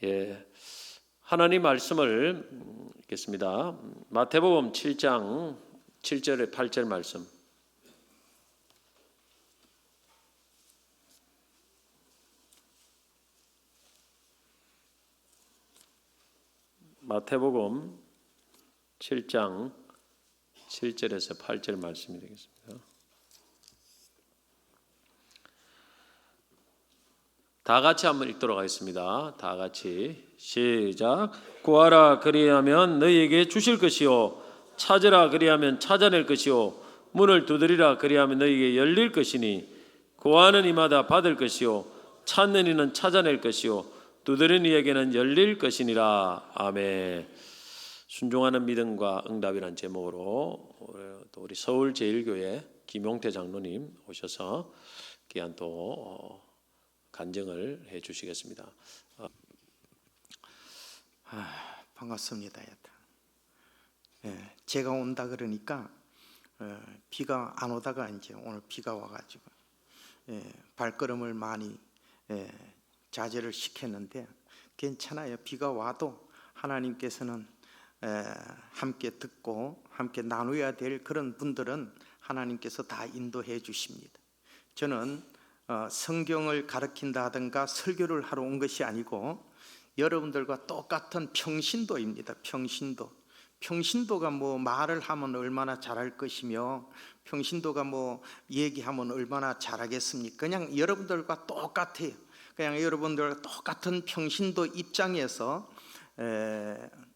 예, 하나님 말씀을 읽겠습니다. 마태복음 7장 7절에 8절 말씀. 마태복음 7장 7절에서 8절 말씀이 되겠습니다. 다 같이 한번 읽도록 하겠습니다. 다 같이 시작. 구하라 그리하면 너희에게 주실 것이요 찾으라 그리하면 찾아낼 것이요 문을 두드리라 그리하면 너희에게 열릴 것이니 구하는 이마다 받을 것이요 찾는 이는 찾아낼 것이요 두드리는 이에게는 열릴 것이니라. 아멘. 순종하는 믿음과 응답이라는 제목으로 또 우리 서울제일교회 김용태 장로님 오셔서 귀한 또 간증을 해 주시겠습니다. 반갑습니다. 제가 온다 그러니까 비가 안 오다가 이제 오늘 비가 와가지고 발걸음을 많이 자제를 시켰는데 괜찮아요. 비가 와도 하나님께서는 함께 듣고 함께 나누어야 될 그런 분들은 하나님께서 다 인도해 주십니다. 저는 성경을 가르친다든가 설교를 하러 온 것이 아니고 여러분들과 똑같은 평신도입니다. 평신도가 뭐 말을 하면 얼마나 잘할 것이며 평신도가 뭐 얘기하면 얼마나 잘하겠습니까? 그냥 여러분들과 똑같아요. 그냥 여러분들과 똑같은 평신도 입장에서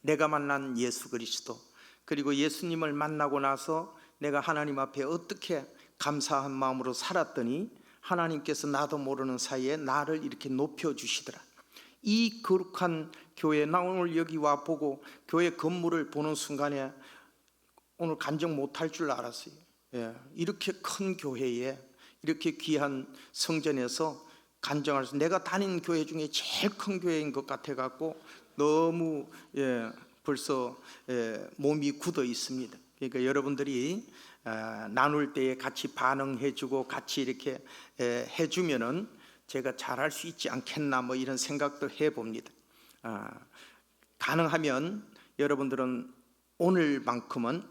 내가 만난 예수 그리스도, 그리고 예수님을 만나고 나서 내가 하나님 앞에 어떻게 감사한 마음으로 살았더니 하나님께서 나도 모르는 사이에 나를 이렇게 높여주시더라. 이 거룩한 교회, 나 오늘 여기 와 보고 교회 건물을 보는 순간에 오늘 간증 못할 줄 알았어요. 이렇게 큰 교회에 이렇게 귀한 성전에서 간증할 수, 내가 다닌 교회 중에 제일 큰 교회인 것 같아갖고 너무 벌써 몸이 굳어 있습니다. 그러니까 여러분들이 나눌 때에 같이 반응해주고 같이 이렇게 해주면은 제가 잘할 수 있지 않겠나 뭐 이런 생각도 해봅니다. 가능하면 여러분들은 오늘만큼은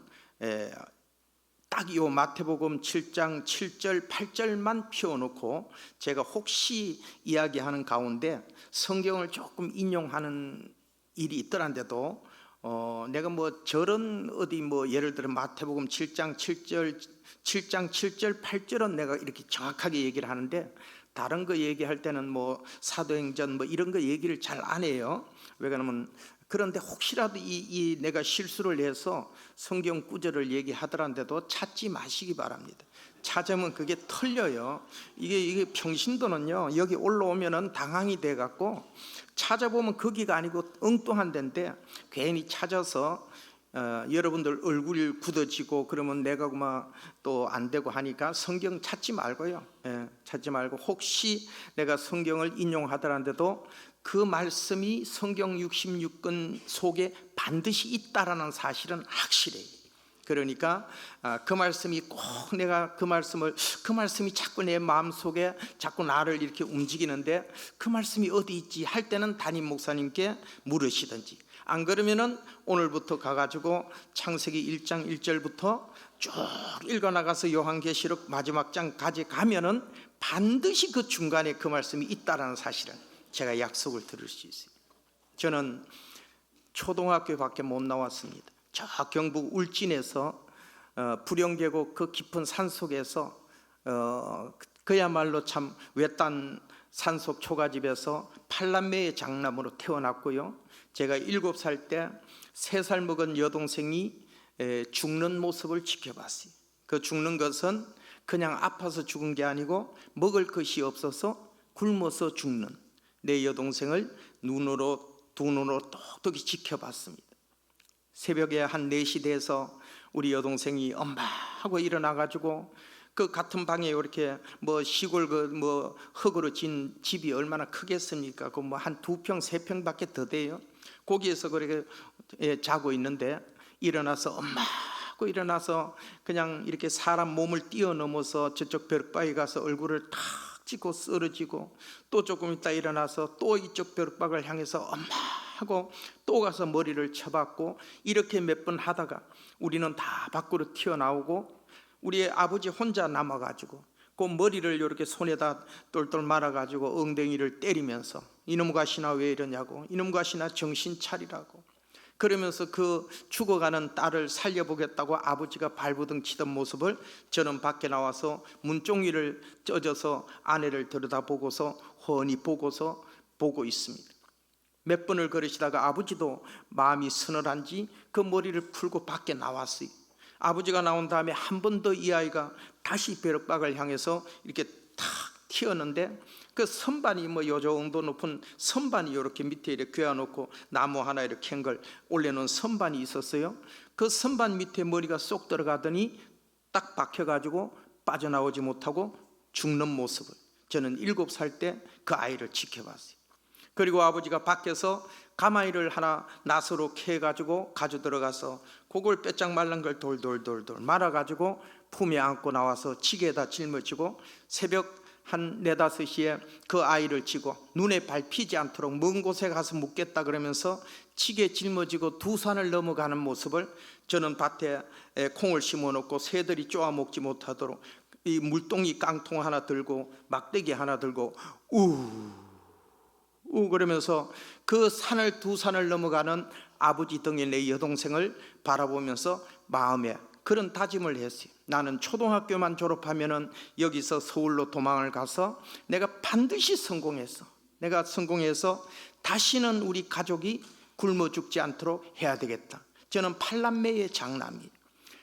딱 이 마태복음 7장 7절 8절만 피워놓고 제가 혹시 이야기하는 가운데 성경을 조금 인용하는 일이 있더란데도 내가 뭐 저런 어디 뭐 예를 들어 마태복음 7장 7절 8절은 내가 이렇게 정확하게 얘기를 하는데 다른 거 얘기할 때는 뭐 사도행전 뭐 이런 거 얘기를 잘 안 해요. 왜 그러냐면 그런데 혹시라도 이 내가 실수를 해서 성경 구절을 얘기하더란데도 찾지 마시기 바랍니다. 찾으면 그게 털려요. 이게 평신도는요, 여기 올라오면은 당황이 돼 갖고 찾아보면 거기가 아니고 엉뚱한 데인데 괜히 찾아서 여러분들 얼굴이 굳어지고 그러면 내가 그만 또 안 되고 하니까 성경 찾지 말고요. 찾지 말고 혹시 내가 성경을 인용하더라도 그 말씀이 성경 66권 속에 반드시 있다라는 사실은 확실해요. 그러니까 그 말씀이 꼭 내가 그 말씀이 자꾸 내 마음속에 자꾸 나를 이렇게 움직이는데 그 말씀이 어디 있지 할 때는 담임 목사님께 물으시든지, 안 그러면은 오늘부터 가가지고 창세기 1장 1절부터 쭉 읽어나가서 요한계시록 마지막 장까지 가면은 반드시 그 중간에 그 말씀이 있다라는 사실은 제가 약속을 드릴 수 있어요. 저는 초등학교밖에 못 나왔습니다. 저 경북 울진에서 부령계곡 그 깊은 산속에서 그야말로 참 외딴 산속 초가집에서 8남매의 장남으로 태어났고요. 제가 7살 때 3살 먹은 여동생이 죽는 모습을 지켜봤어요. 그 죽는 것은 그냥 아파서 죽은 게 아니고 먹을 것이 없어서 굶어서 죽는 내 여동생을 두 눈으로 똑똑히 지켜봤습니다. 새벽에 한 4시 돼서 우리 여동생이 엄마 하고 일어나가지고 그 같은 방에 이렇게 뭐 시골 뭐 흙으로 진 집이 얼마나 크겠습니까? 그 뭐 한 2평 3평밖에 더 돼요. 거기에서 그렇게 자고 있는데 일어나서 엄마 하고 일어나서 그냥 이렇게 사람 몸을 뛰어넘어서 저쪽 벽바위 가서 얼굴을 탁 찌고 쓰러지고 또 조금 있다 일어나서 또 이쪽 벽박을 향해서 엄마 하고 또 가서 머리를 쳐박고 이렇게 몇 번 하다가 우리는 다 밖으로 튀어나오고 우리의 아버지 혼자 남아가지고 그 머리를 이렇게 손에다 똘똘 말아가지고 엉덩이를 때리면서 이놈 가시나 왜 이러냐고, 이놈 가시나 정신 차리라고 그러면서 그 죽어가는 딸을 살려보겠다고 아버지가 발부둥 치던 모습을 저는 밖에 나와서 문종이를 쪄져서 아내를 들여다보고서 훤히 보고서 보고 있습니다. 몇 번을 걸으시다가 아버지도 마음이 서늘한지 그 머리를 풀고 밖에 나왔어요. 아버지가 나온 다음에 한 번 더 이 아이가 다시 벼락박을 향해서 이렇게 탁 튀었는데 그 선반이 뭐 요 정도 높은 선반이 이렇게 밑에 이렇게 괴어놓고 나무 하나 이렇게 한 걸 올려놓은 선반이 있었어요. 그 선반 밑에 머리가 쏙 들어가더니 딱 박혀가지고 빠져나오지 못하고 죽는 모습을 저는 7살 때 그 아이를 지켜봤어요. 그리고 아버지가 밖에서 가마이를 하나 낫으로 캐가지고 가져 들어가서 그걸 빼짝 말른 걸 돌돌돌돌 말아가지고 품에 안고 나와서 지게에다 짊어지고 새벽 한 4, 5시에 그 아이를 쥐고 눈에 밟히지 않도록 먼 곳에 가서 묻겠다 그러면서 지게 짊어지고 두 산을 넘어가는 모습을 저는 밭에 콩을 심어놓고 새들이 쪼아 먹지 못하도록 이 물동이 깡통 하나 들고 막대기 하나 들고 우 그러면서 그 산을 두 산을 넘어가는 아버지 등의 내 여동생을 바라보면서 마음에 그런 다짐을 했어요. 나는 초등학교만 졸업하면은 여기서 서울로 도망을 가서 내가 반드시 성공했어. 내가 성공해서 다시는 우리 가족이 굶어 죽지 않도록 해야 되겠다. 저는 8남매의 장남이에요.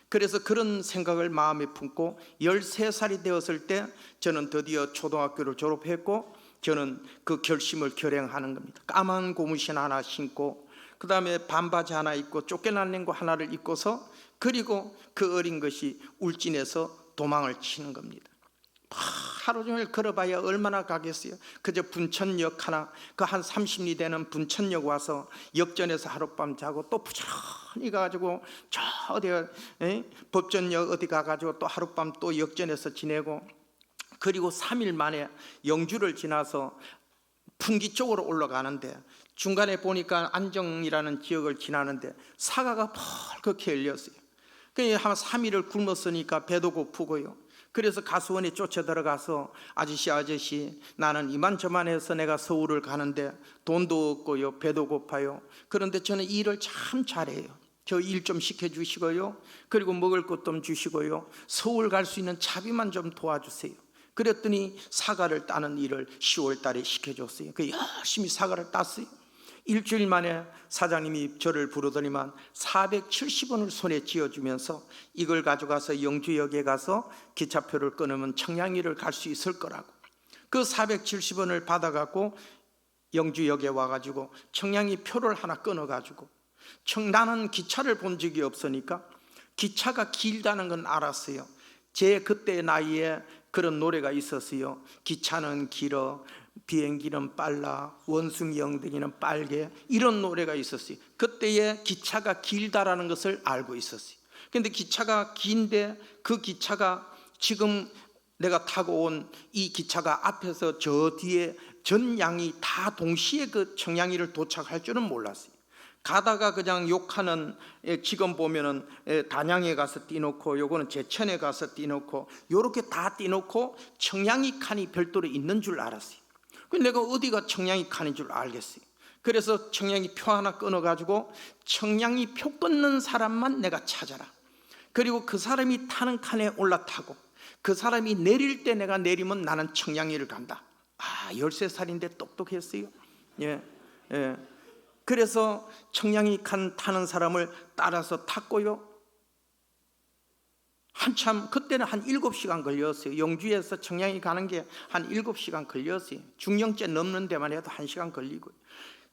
그래서 그런 생각을 마음에 품고 13살이 되었을 때 저는 드디어 초등학교를 졸업했고 저는 그 결심을 결행하는 겁니다. 까만 고무신 하나 신고 그 다음에 반바지 하나 입고 쫓겨난 냉고 하나를 입고서 그리고 그 어린 것이 울진에서 도망을 치는 겁니다. 하루 종일 걸어봐야 얼마나 가겠어요. 그저 분천역 하나 그 한 30리 되는 분천역 와서 역전에서 하룻밤 자고 또 부지런히 가가지고 저 어디 법전역 어디 가가지고 또 하룻밤 또 역전에서 지내고 그리고 3일 만에 영주를 지나서 풍기 쪽으로 올라가는데 중간에 보니까 안정이라는 지역을 지나는데 사과가 펄겋게 열렸어요. 그냥 한 3일을 굶었으니까 배도 고프고요. 그래서 가수원에 쫓아 들어가서 아저씨 나는 이만저만 해서 내가 서울을 가는데 돈도 없고요 배도 고파요. 그런데 저는 일을 참 잘해요. 저 일 좀 시켜주시고요 그리고 먹을 것 좀 주시고요 서울 갈 수 있는 차비만 좀 도와주세요. 그랬더니 사과를 따는 일을 10월 달에 시켜줬어요. 그 열심히 사과를 땄어요. 일주일 만에 사장님이 저를 부르더니만 470원을 손에 쥐어주면서 이걸 가져가서 영주역에 가서 기차표를 끊으면 청량리를 갈 수 있을 거라고. 그 470원을 받아갖고 영주역에 와가지고 청량리 표를 하나 끊어가지고 나는 기차를 본 적이 없으니까 기차가 길다는 건 알았어요. 제 그때 나이에 그런 노래가 있었어요. 기차는 길어 비행기는 빨라 원숭이 엉덩이는 빨개 이런 노래가 있었어요. 그때에 기차가 길다라는 것을 알고 있었어요. 그런데 기차가 긴데 그 기차가 지금 내가 타고 온 이 기차가 앞에서 저 뒤에 전 양이 다 동시에 그 청량리를 도착할 줄은 몰랐어요. 가다가 그냥 욕하는 지금 보면은 단양에 가서 띄놓고 요거는 제천에 가서 띄놓고 요렇게 다 띄놓고 청량리 칸이 별도로 있는 줄 알았어요. 내가 어디가 청량리 칸인 줄 알겠어요. 그래서 청량리 표 하나 끊어가지고 청량리 표 끊는 사람만 내가 찾아라. 그리고 그 사람이 타는 칸에 올라타고 그 사람이 내릴 때 내가 내리면 나는 청량리를 간다. 13살인데 똑똑했어요. 예. 그래서 청량리 칸 타는 사람을 따라서 탔고요. 한참 그때는 한 7시간 걸렸어요. 영주에서 청량리 가는 게 한 7시간 걸렸어요. 중령제 넘는 데만 해도 1시간 걸리고요.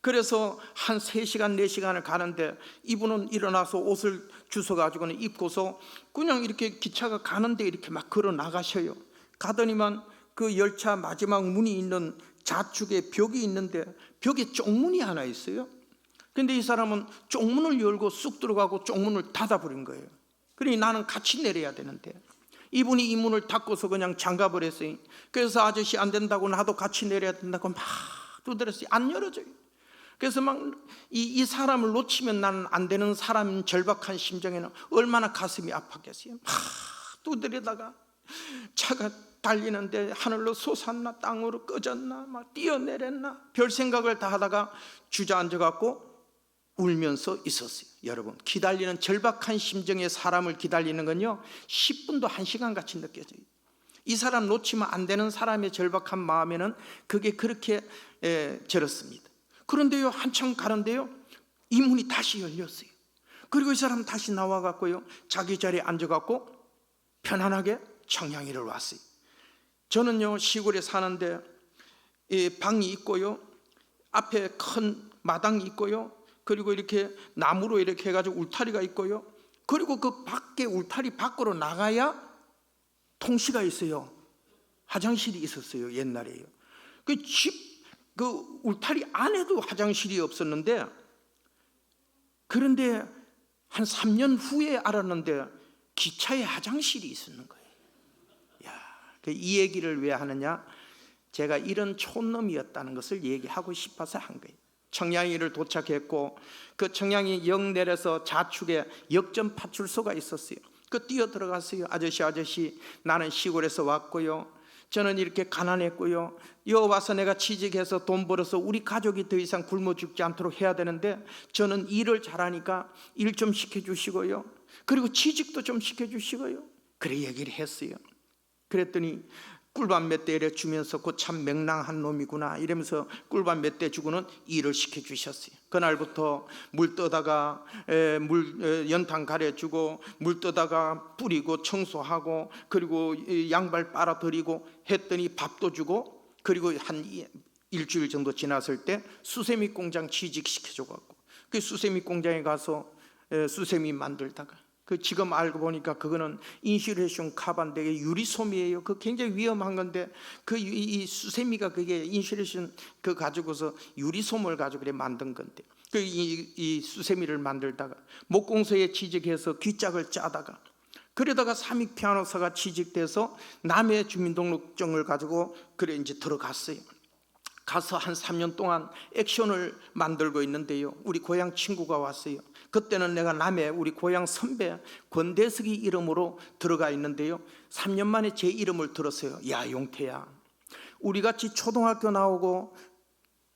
그래서 한 3시간 4시간을 가는데 이분은 일어나서 옷을 주워가지고는 입고서 그냥 이렇게 기차가 가는데 이렇게 막 걸어 나가셔요. 가더니만 그 열차 마지막 문이 있는 좌측에 벽이 있는데 벽에 쪽문이 하나 있어요. 근데 이 사람은 쪽문을 열고 쑥 들어가고 쪽문을 닫아버린 거예요. 그러니 나는 같이 내려야 되는데 이분이 이 문을 닫고서 그냥 잠가버렸어요. 그래서 아저씨 안 된다고 나도 같이 내려야 된다고 막 두드렸어요. 안 열어져요. 그래서 막 이 사람을 놓치면 나는 안 되는 사람 절박한 심정에는 얼마나 가슴이 아팠겠어요. 막 두드리다가 차가 달리는데 하늘로 솟았나 땅으로 꺼졌나 막 뛰어내렸나 별 생각을 다 하다가 주저앉아 갖고 울면서 있었어요. 여러분, 기다리는 절박한 심정의 사람을 기다리는 건요 10분도 1시간 같이 느껴져요. 이 사람 놓치면 안 되는 사람의 절박한 마음에는 그게 그렇게 저렇습니다. 그런데요 한참 가는데요 이 문이 다시 열렸어요. 그리고 이 사람 다시 나와갖고요 자기 자리에 앉아갖고 편안하게 청량리를 왔어요. 저는요 시골에 사는데 방이 있고요 앞에 큰 마당이 있고요 그리고 이렇게 나무로 이렇게 해가지고 울타리가 있고요 그리고 그 밖에 울타리 밖으로 나가야 통시가 있어요. 화장실이 있었어요 옛날에요. 그 울타리 안에도 화장실이 없었는데 그런데 한 3년 후에 알았는데 기차에 화장실이 있었는 거예요. 이 얘기를 왜 하느냐, 제가 이런 촌놈이었다는 것을 얘기하고 싶어서 한 거예요. 청량리를 도착했고 그 청량리 역 내려서 좌측에 역전 파출소가 있었어요. 그 뛰어 들어갔어요. 아저씨 나는 시골에서 왔고요 저는 이렇게 가난했고요 여기 와서 내가 취직해서 돈 벌어서 우리 가족이 더 이상 굶어 죽지 않도록 해야 되는데 저는 일을 잘하니까 일 좀 시켜주시고요 그리고 취직도 좀 시켜주시고요 그래 얘기를 했어요. 그랬더니 꿀밥 몇 대 주면서 그 참 맹랑한 놈이구나 이러면서 꿀밥 몇 대 주고는 일을 시켜주셨어요. 그날부터 물 떠다가 연탄 가려주고 물 떠다가 뿌리고 청소하고 그리고 양발 빨아들이고 했더니 밥도 주고 그리고 한 일주일 정도 지났을 때 수세미 공장 취직시켜줘갖고 그 수세미 공장에 가서 수세미 만들다가 그 지금 알고 보니까 그거는 인슐레이션 카반데 유리솜이에요. 그 굉장히 위험한 건데 그 이 수세미가 그게 인슐레이션 그 가지고서 유리솜을 가지고 그래 만든 건데 그 이 수세미를 만들다가 목공소에 취직해서 귀짝을 짜다가 그러다가 삼익 피아노사가 취직돼서 남해 주민등록증을 가지고 그래 이제 들어갔어요. 가서 한 3년 동안 액션을 만들고 있는데요 우리 고향 친구가 왔어요. 그때는 내가 남해 우리 고향 선배 권대석이 이름으로 들어가 있는데요 3년 만에 제 이름을 들었어요. 야 용태야, 우리같이 초등학교 나오고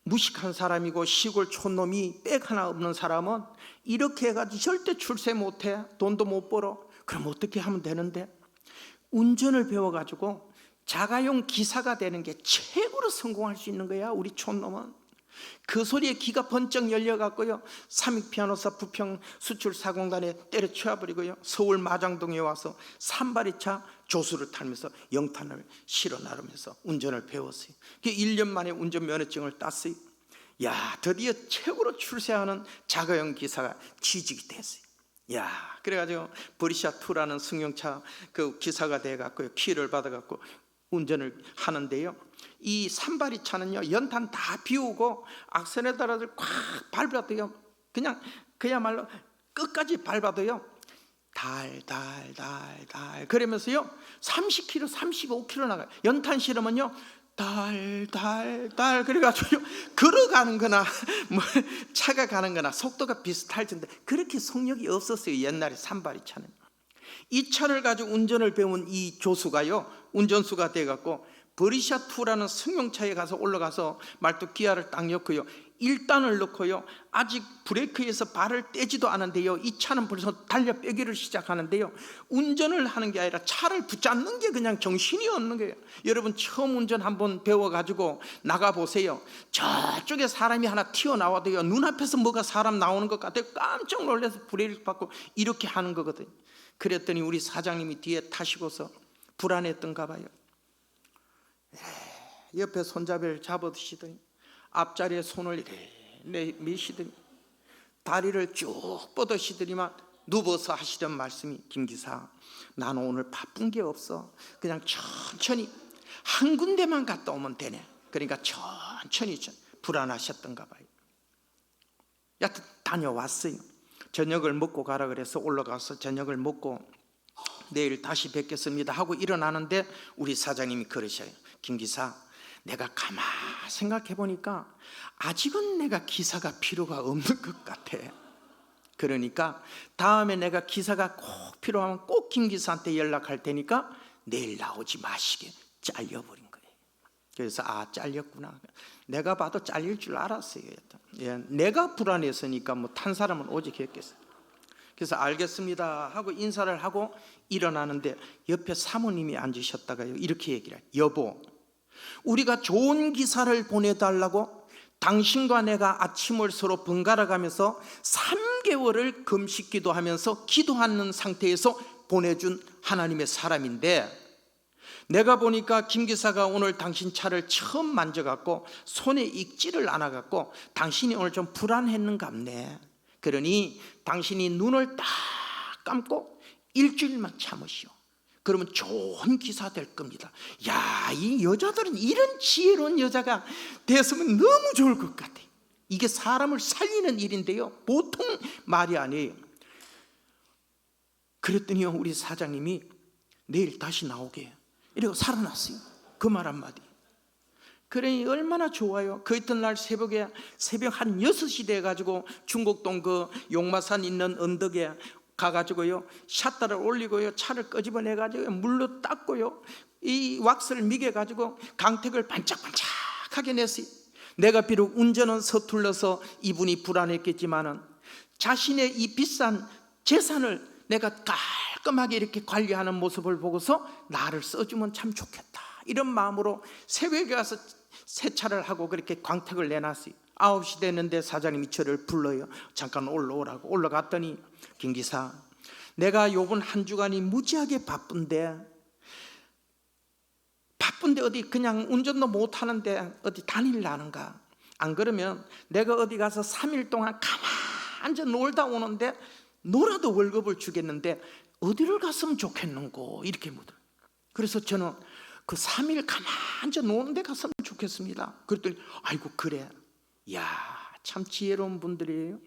무식한 사람이고 시골 촌놈이 백 하나 없는 사람은 이렇게 해가지고 절대 출세 못해. 돈도 못 벌어. 그럼 어떻게 하면 되는데 운전을 배워가지고 자가용 기사가 되는 게 최고로 성공할 수 있는 거야. 우리 촌놈은 그 소리에 귀가 번쩍 열려갖고요 삼익 피아노사 부평 수출사공단에 때려치워버리고요 서울 마장동에 와서 산발이차 조수를 타면서 영탄을 실어 나르면서 운전을 배웠어요. 1년 만에 운전면허증을 땄어요. 야 드디어 최고로 출세하는 자가용 기사가 취직이 됐어요. 야 그래가지고 버리샤2라는 승용차 그 기사가 돼갖고요 키를 받아갖고 운전을 하는데요 이 산발이 차는요 연탄 다 비우고 악셀레터를 꽉 밟아도요 그냥 그야말로 끝까지 밟아도요 달달달달 그러면서요 30km 35km 나가요. 연탄 실으면요 달달달 그래가지고 걸어가는 거나 뭐 차가 가는 거나 속도가 비슷할 텐데 그렇게 속력이 없었어요 옛날에 산발이 차는. 이 차를 가지고 운전을 배운 이 조수가요 운전수가 돼갖고 버리샤2라는 승용차에 가서 올라가서 말뚝 기아를 딱 넣고요 1단을 넣고요 아직 브레이크에서 발을 떼지도 않은데요 이 차는 벌써 달려 빼기를 시작하는데요 운전을 하는 게 아니라 차를 붙잡는 게 그냥 정신이 없는 거예요. 여러분 처음 운전 한번 배워가지고 나가보세요. 저쪽에 사람이 하나 튀어나와도요 눈앞에서 뭐가 사람 나오는 것 같아요. 깜짝 놀라서 브레이크 밟고 이렇게 하는 거거든요. 그랬더니 우리 사장님이 뒤에 타시고서 불안했던가 봐요. 옆에 손잡이를 잡아드시더니 앞자리에 손을 이렇게 미시더니 다리를 쭉 뻗으시더니만 누워서 하시던 말씀이 김 기사 나는 오늘 바쁜 게 없어. 그냥 천천히 한 군데만 갔다 오면 되네. 그러니까 천천히 불안하셨던가 봐요. 여하튼 다녀왔어요. 저녁을 먹고 가라 그래서 올라가서 저녁을 먹고 내일 다시 뵙겠습니다 하고 일어나는데 우리 사장님이 그러셔요. 김 기사, 내가 가만 생각해 보니까 아직은 내가 기사가 필요가 없는 것 같아. 그러니까 다음에 내가 기사가 꼭 필요하면 꼭 김 기사한테 연락할 테니까 내일 나오지 마시게 잘려버린 거예요. 그래서 잘렸구나. 내가 봐도 잘릴 줄 알았어요. 예, 내가 불안했으니까 뭐 탄 사람은 오직 했겠어요. 그래서 알겠습니다 하고 인사를 하고 일어나는데 옆에 사모님이 앉으셨다가요 이렇게 얘기를 해요. 여보, 우리가 좋은 기사를 보내달라고 당신과 내가 아침을 서로 번갈아 가면서 3개월을 금식 기도하면서 기도하는 상태에서 보내준 하나님의 사람인데, 내가 보니까 김 기사가 오늘 당신 차를 처음 만져갖고 손에 익지를 않아갖고 당신이 오늘 좀 불안했는갑네. 그러니 당신이 눈을 딱 감고 일주일만 참으시오. 그러면 좋은 기사 될 겁니다. 야, 이 여자들은 이런 지혜로운 여자가 됐으면 너무 좋을 것 같아. 이게 사람을 살리는 일인데요, 보통 말이 아니에요. 그랬더니요 우리 사장님이 내일 다시 나오게 이러고 살아났어요. 그 말 한마디. 그러니 얼마나 좋아요. 그 이튿날 새벽 한 6시 돼가지고 중곡동 그 용마산 있는 언덕에 가가지고요 샷다를 올리고요 차를 끄집어내가지고 물로 닦고요 이 왁스를 미개가지고 강택을 반짝반짝하게 냈어요. 내가 비록 운전은 서툴러서 이분이 불안했겠지만은 자신의 이 비싼 재산을 내가 깔끔하게 이렇게 관리하는 모습을 보고서 나를 써주면 참 좋겠다 이런 마음으로 새벽에 가서 세차를 하고 그렇게 광택을 내놨어요. 9시 됐는데 사장님이 저를 불러요. 잠깐 올라오라고. 올라갔더니 김 기사, 내가 요번 한 주간이 무지하게 바쁜데 어디 그냥 운전도 못하는데 어디 다닐라는가? 안 그러면 내가 어디 가서 3일 동안 가만히 앉아 놀다 오는데 놀아도 월급을 주겠는데 어디를 갔으면 좋겠는고 이렇게 묻어요. 그래서 저는 그 3일 가만히 앉아 노는 데 갔으면 좋겠습니다. 그랬더니 아이고 그래. 야, 참 지혜로운 분들이에요.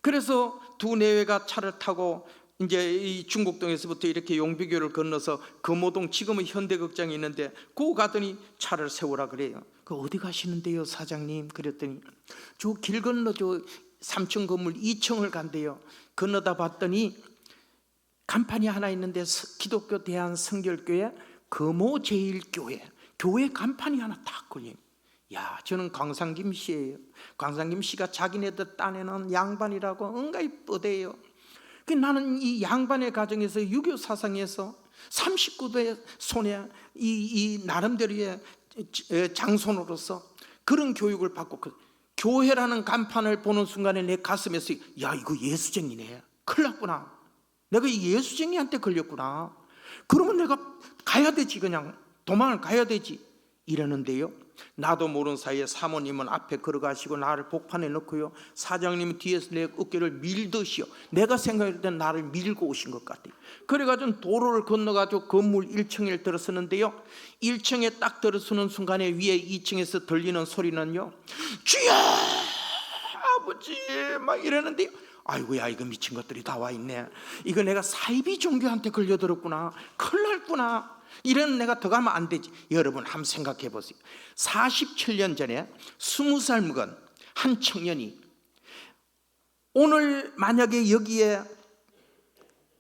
그래서 두 내외가 차를 타고 이제 이 중곡동에서부터 이렇게 용비교를 건너서 금호동, 지금은 현대극장이 있는데 그 가더니 차를 세우라 그래요. 그 어디 가시는데요 사장님? 그랬더니 저 길 건너 저 3층 건물 2층을 간대요. 건너다 봤더니 간판이 하나 있는데 기독교 대한성결교회 금호제일교회 교회 간판이 하나 딱 걸려요. 야, 저는 광상김 씨예요. 광상김 씨가 자기네들 딴에는 양반이라고 응가이 뻗대요. 나는 이 양반의 가정에서 유교 사상에서 39도의 손에 이 나름대로의 장손으로서 그런 교육을 받고 그 교회라는 간판을 보는 순간에 내 가슴에서 야, 이거 예수쟁이네. 큰일 났구나. 내가 이 예수쟁이한테 걸렸구나. 그러면 내가 가야 되지. 그냥 도망을 가야 되지. 이러는데요, 나도 모르는 사이에 사모님은 앞에 걸어가시고 나를 복판에 넣고요 사장님은 뒤에서 내 어깨를 밀듯이요 내가 생각할 땐 나를 밀고 오신 것 같아요. 그래가지고 도로를 건너가지고 건물 1층에 들어서는데요 1층에 딱 들어서는 순간에 위에 2층에서 들리는 소리는요 주여 아버지 막 이러는데요, 아이고야 이거 미친 것들이 다 와 있네. 이거 내가 사이비 종교한테 걸려들었구나. 큰일 났구나. 이런 내가 더 가면 안 되지. 여러분 한번 생각해 보세요. 47년 전에 20살 먹은 한 청년이 오늘 만약에 여기에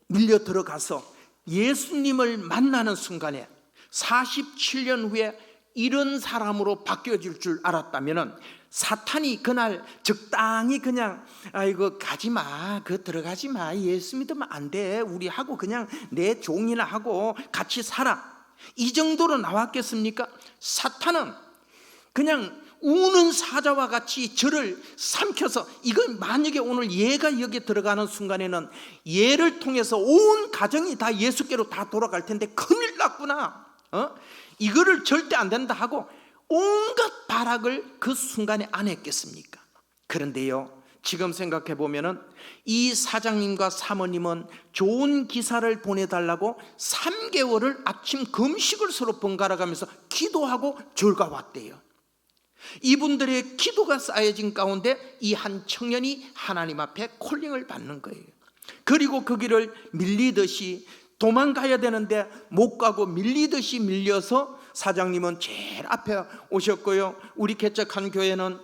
밀려 들어가서 예수님을 만나는 순간에 47년 후에 이런 사람으로 바뀌어질 줄 알았다면 사탄이 그날 적당히 그냥 아이고 가지마, 그 들어가지 마, 예수 믿으면 안 돼, 우리하고 그냥 내 종이나 하고 같이 살아, 이 정도로 나왔겠습니까? 사탄은 그냥 우는 사자와 같이 저를 삼켜서, 이건 만약에 오늘 얘가 여기 들어가는 순간에는 얘를 통해서 온 가정이 다 예수께로 다 돌아갈 텐데 큰일 났구나, 이거를 절대 안 된다 하고 온갖 발악을 그 순간에 안 했겠습니까? 그런데요, 지금 생각해 보면은 이 사장님과 사모님은 좋은 기사를 보내달라고 3개월을 아침 금식을 서로 번갈아 가면서 기도하고 절가왔대요. 이분들의 기도가 쌓여진 가운데 이 한 청년이 하나님 앞에 콜링을 받는 거예요. 그리고 그 길을 밀리듯이 도망가야 되는데 못 가고 밀리듯이 밀려서 사장님은 제일 앞에 오셨고요. 우리 개척한 교회는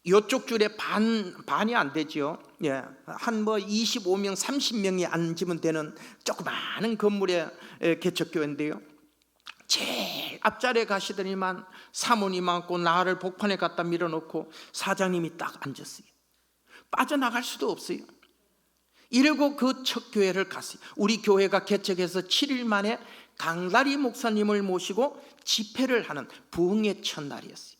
이쪽 줄에 반이 안 되죠. 예, 한 25명, 30명이 앉으면 되는 조그마한 건물의 개척교회인데요. 제일 앞자리에 가시더니만 사모님하고 나를 복판에 갖다 밀어놓고 사장님이 딱 앉았어요. 빠져나갈 수도 없어요. 이러고 그 첫 교회를 갔어요. 우리 교회가 개척해서 7일 만에 강다리 목사님을 모시고 집회를 하는 부흥의 첫날이었어요.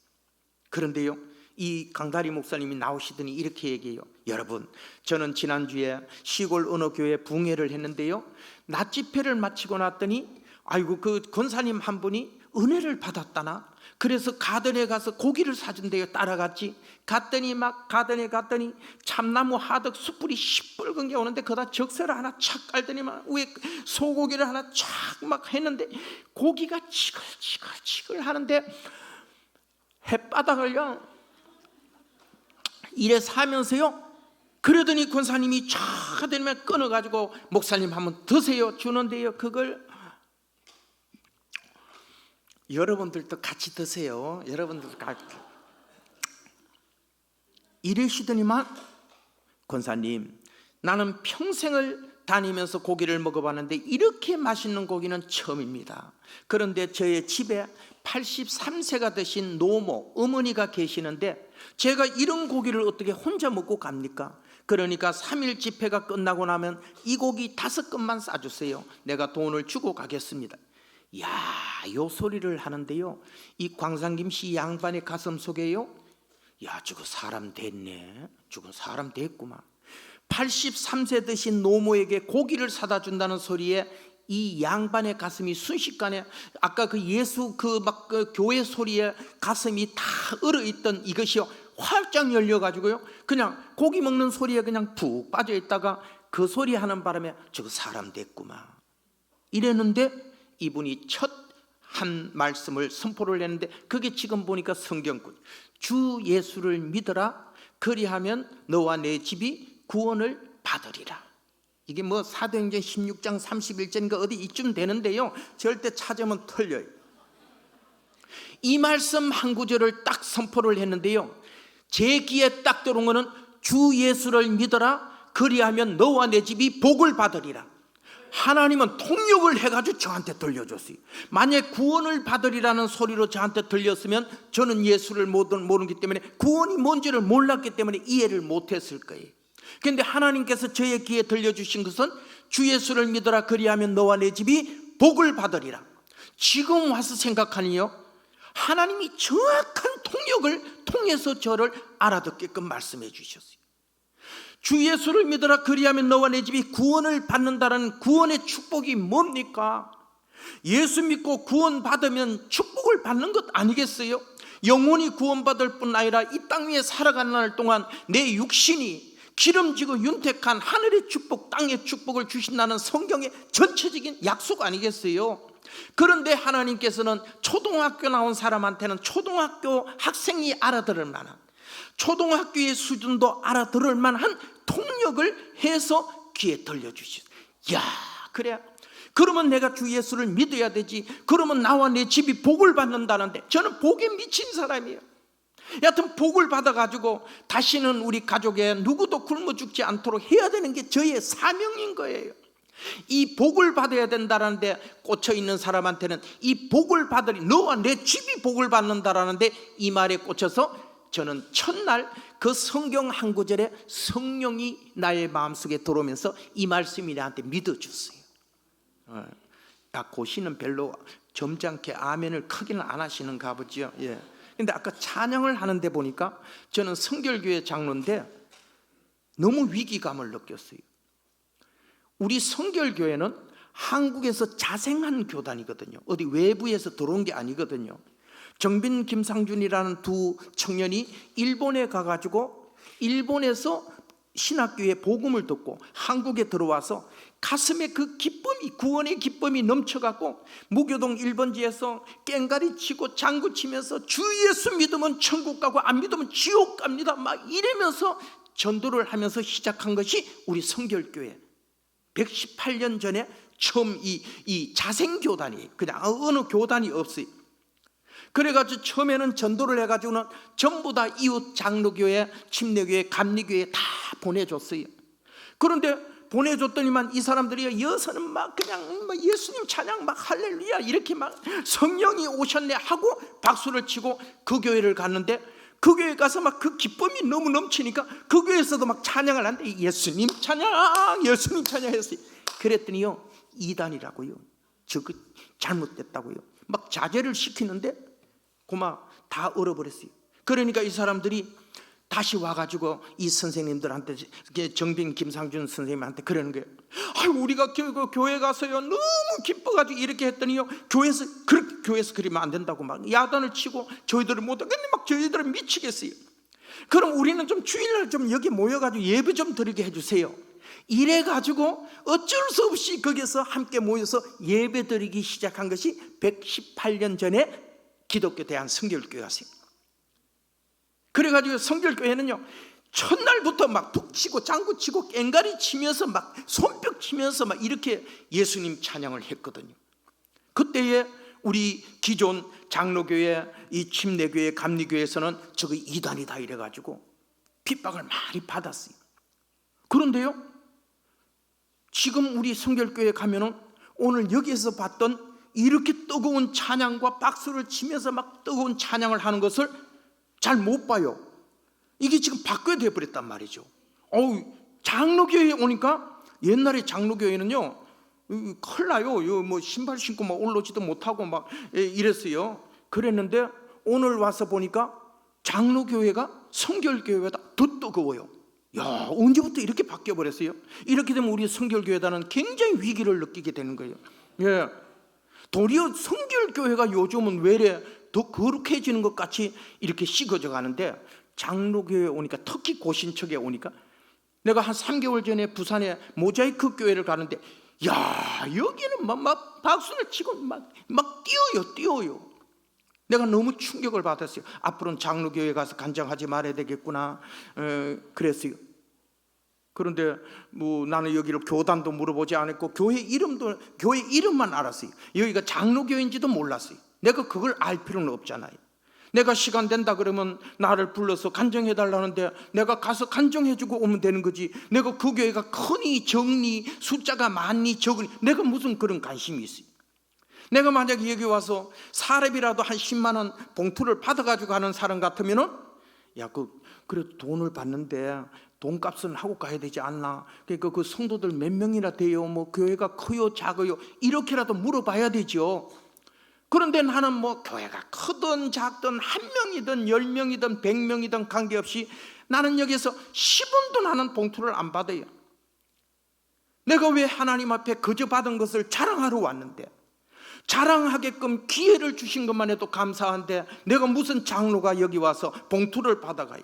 그런데요, 이 강다리 목사님이 나오시더니 이렇게 얘기해요. 여러분, 저는 지난주에 시골 어느 교회 부흥회를 했는데요, 낮 집회를 마치고 났더니 아이고, 그 권사님 한 분이 은혜를 받았다나, 그래서 가든에 가서 고기를 사준대요. 따라갔지. 갔더니 막 가든에 갔더니 참나무 하덕 숯불이 시뻘건 게 오는데 거기다 적세를 하나 착 깔더니 막 위에 소고기를 하나 착 막 했는데 고기가 치글치글 하는데 햇바닥을요 이래 사면서요, 그러더니 권사님이 쫙 되면 끊어가지고 목사님 한번 드세요 주는데요, 그걸 여러분들도 같이 드세요. 여러분들도 같이. 이러시더니만 권사님, 나는 평생을 다니면서 고기를 먹어봤는데 이렇게 맛있는 고기는 처음입니다. 그런데 저의 집에 83세가 되신 노모 어머니가 계시는데 제가 이런 고기를 어떻게 혼자 먹고 갑니까? 그러니까 3일 집회가 끝나고 나면 이 고기 5건만 싸주세요. 내가 돈을 주고 가겠습니다. 야, 요 소리를 하는데요, 이 광상김씨 양반의 가슴 속에요, 야, 저거 사람 됐네, 저거 사람 됐구만. 83세 되신 노모에게 고기를 사다 준다는 소리에 이 양반의 가슴이 순식간에 아까 그 예수 그 교회 소리에 가슴이 다 얼어있던 이것이요 활짝 열려가지고요, 그냥 고기 먹는 소리에 그냥 푹 빠져있다가 그 소리 하는 바람에 저거 사람 됐구만 이랬는데, 이분이 첫 한 말씀을 선포를 했는데 그게 지금 보니까 성경구, 주 예수를 믿어라, 그리하면 너와 내 집이 구원을 받으리라. 이게 사도행전 16장 31절인가 어디 이쯤 되는데요, 절대 찾으면 틀려요. 이 말씀 한 구절을 딱 선포를 했는데요, 제 귀에 딱 들어온 거는 주 예수를 믿어라, 그리하면 너와 내 집이 복을 받으리라. 하나님은 통역을 해가지고 저한테 들려줬어요. 만약 구원을 받으리라는 소리로 저한테 들렸으면 저는 예수를 모르기 때문에 구원이 뭔지를 몰랐기 때문에 이해를 못했을 거예요. 그런데 하나님께서 저의 귀에 들려주신 것은 주 예수를 믿어라, 그리하면 너와 내 집이 복을 받으리라. 지금 와서 생각하니요, 하나님이 정확한 통역을 통해서 저를 알아듣게끔 말씀해 주셨어요. 주 예수를 믿어라, 그리하면 너와 내 집이 구원을 받는다는 구원의 축복이 뭡니까? 예수 믿고 구원 받으면 축복을 받는 것 아니겠어요? 영혼이 구원받을 뿐 아니라 이 땅 위에 살아가는 날 동안 내 육신이 기름지고 윤택한 하늘의 축복, 땅의 축복을 주신다는 성경의 전체적인 약속 아니겠어요? 그런데 하나님께서는 초등학교 나온 사람한테는 초등학교 학생이 알아들을 만한, 초등학교의 수준도 알아들을 만한 통역을 해서 귀에 들려주셨어요. 야, 그래, 그러면 내가 주 예수를 믿어야 되지. 그러면 나와 내 집이 복을 받는다는데, 저는 복에 미친 사람이에요. 여하튼 복을 받아가지고 다시는 우리 가족에 누구도 굶어 죽지 않도록 해야 되는 게 저의 사명인 거예요. 이 복을 받아야 된다는데 꽂혀 있는 사람한테는 이 복을 받으리, 너와 내 집이 복을 받는다라는데 이 말에 꽂혀서 저는 첫날 그 성경 한 구절에 성령이 나의 마음속에 들어오면서 이 말씀이 나한테 믿어줬어요. 고시는 별로 점잖게 아멘을 크게는 안 하시는가 보죠. 예. 근데 아까 찬양을 하는데 보니까 저는 성결교회 장로인데 너무 위기감을 느꼈어요. 우리 성결교회는 한국에서 자생한 교단이거든요. 어디 외부에서 들어온 게 아니거든요. 정빈, 김상준이라는 두 청년이 일본에 가가지고 일본에서 신학교의 복음을 듣고 한국에 들어와서 가슴에 그 기쁨이, 구원의 기쁨이 넘쳐갖고 무교동 1번지에서 깽가리 치고 장구 치면서 주 예수 믿으면 천국 가고 안 믿으면 지옥 갑니다 막 이러면서 전도를 하면서 시작한 것이 우리 성결교회 118년 전에 처음 이 자생교단이 그냥 어느 교단이 없어요. 그래가지고 처음에는 전도를 해가지고는 전부 다 이웃 장로교회, 침례교회, 감리교회 다 보내줬어요. 그런데 보내줬더니만 이 사람들이 여서는 막 그냥 막 예수님 찬양 막 할렐루야 이렇게 막 성령이 오셨네 하고 박수를 치고 그 교회를 갔는데, 그 교회 가서 막 그 기쁨이 너무 넘치니까 그 교회에서도 막 찬양을 하는데 예수님 찬양, 예수님 찬양 했어요. 그랬더니요, 이단이라고요. 저거 잘못됐다고요. 막 자제를 시키는데 고마 다 얼어버렸어요. 그러니까 이 사람들이 다시 와가지고 이 선생님들한테, 정빈 김상준 선생님한테 그러는 거예요. 아이고, 우리가 교회 가서요 너무 기뻐가지고 이렇게 했더니요, 교회에서 그러면 안 된다고 막 야단을 치고 저희들을 못 하겠네, 막 저희들은 미치겠어요. 그럼 우리는 좀 주일날 좀 여기 모여가지고 예배 좀 드리게 해주세요. 이래가지고 어쩔 수 없이 거기서 함께 모여서 예배 드리기 시작한 것이 118년 전에 기독교 대한성결교회였어요. 그래가지고 성결교회는요, 첫날부터 막 북치고 장구치고 꽹가리 치면서 막 손뼉 치면서 막 이렇게 예수님 찬양을 했거든요. 그때에 우리 기존 장로교회, 이 침례교회, 감리교회에서는 저거 이단이다 이래가지고 핍박을 많이 받았어요. 그런데요, 지금 우리 성결교회 가면은 오늘 여기에서 봤던 이렇게 뜨거운 찬양과 박수를 치면서 막 뜨거운 찬양을 하는 것을 잘 못 봐요. 이게 지금 바뀌어야 돼버렸단 말이죠. 장로교회에 오니까, 옛날에 장로교회는요 큰일 나요. 뭐 신발 신고 막 올라오지도 못하고 막 이랬어요. 그랬는데 오늘 와서 보니까 장로교회가 성결교회보다 더 뜨거워요. 야, 언제부터 이렇게 바뀌어 버렸어요? 이렇게 되면 우리 성결교회단은 굉장히 위기를 느끼게 되는 거예요. 예. 도리어 성결교회가 요즘은 왜 이래 더 거룩해지는 것 같이 이렇게 식어져 가는데, 장로교회에 오니까, 특히 고신척에 오니까, 내가 한 3개월 전에 부산에 모자이크 교회를 가는데, 야, 여기는 막 박수를 치고 막 뛰어요. 내가 너무 충격을 받았어요. 앞으로는 장로교회 가서 간증하지 말아야 되겠구나 그랬어요. 그런데 뭐 나는 여기를 교단도 물어보지 않았고 교회 이름만 알았어요. 여기가 장로교회인지도 몰랐어요. 내가 그걸 알 필요는 없잖아요. 내가 시간 된다 그러면 나를 불러서 간증해 달라는데 내가 가서 간증해주고 오면 되는 거지. 내가 그 교회가 크니 적니, 숫자가 많니 적으니, 내가 무슨 그런 관심이 있어요. 내가 만약에 여기 와서 사례비라도 한 10만 원 봉투를 받아가지고 가는 사람 같으면은, 야, 그래도 돈을 받는데 돈값은 하고 가야 되지 않나? 그러니까 그 성도들 몇 명이나 돼요? 뭐 교회가 커요, 작아요? 이렇게라도 물어봐야 되죠. 그런데 나는 뭐 교회가 크든 작든 1명이든 10명이든 100명이든 관계없이 나는 여기서 10원도 나는 봉투를 안 받아요. 내가 왜 하나님 앞에 거저 받은 것을 자랑하러 왔는데, 자랑하게끔 기회를 주신 것만 해도 감사한데 내가 무슨 장로가 여기 와서 봉투를 받아가요?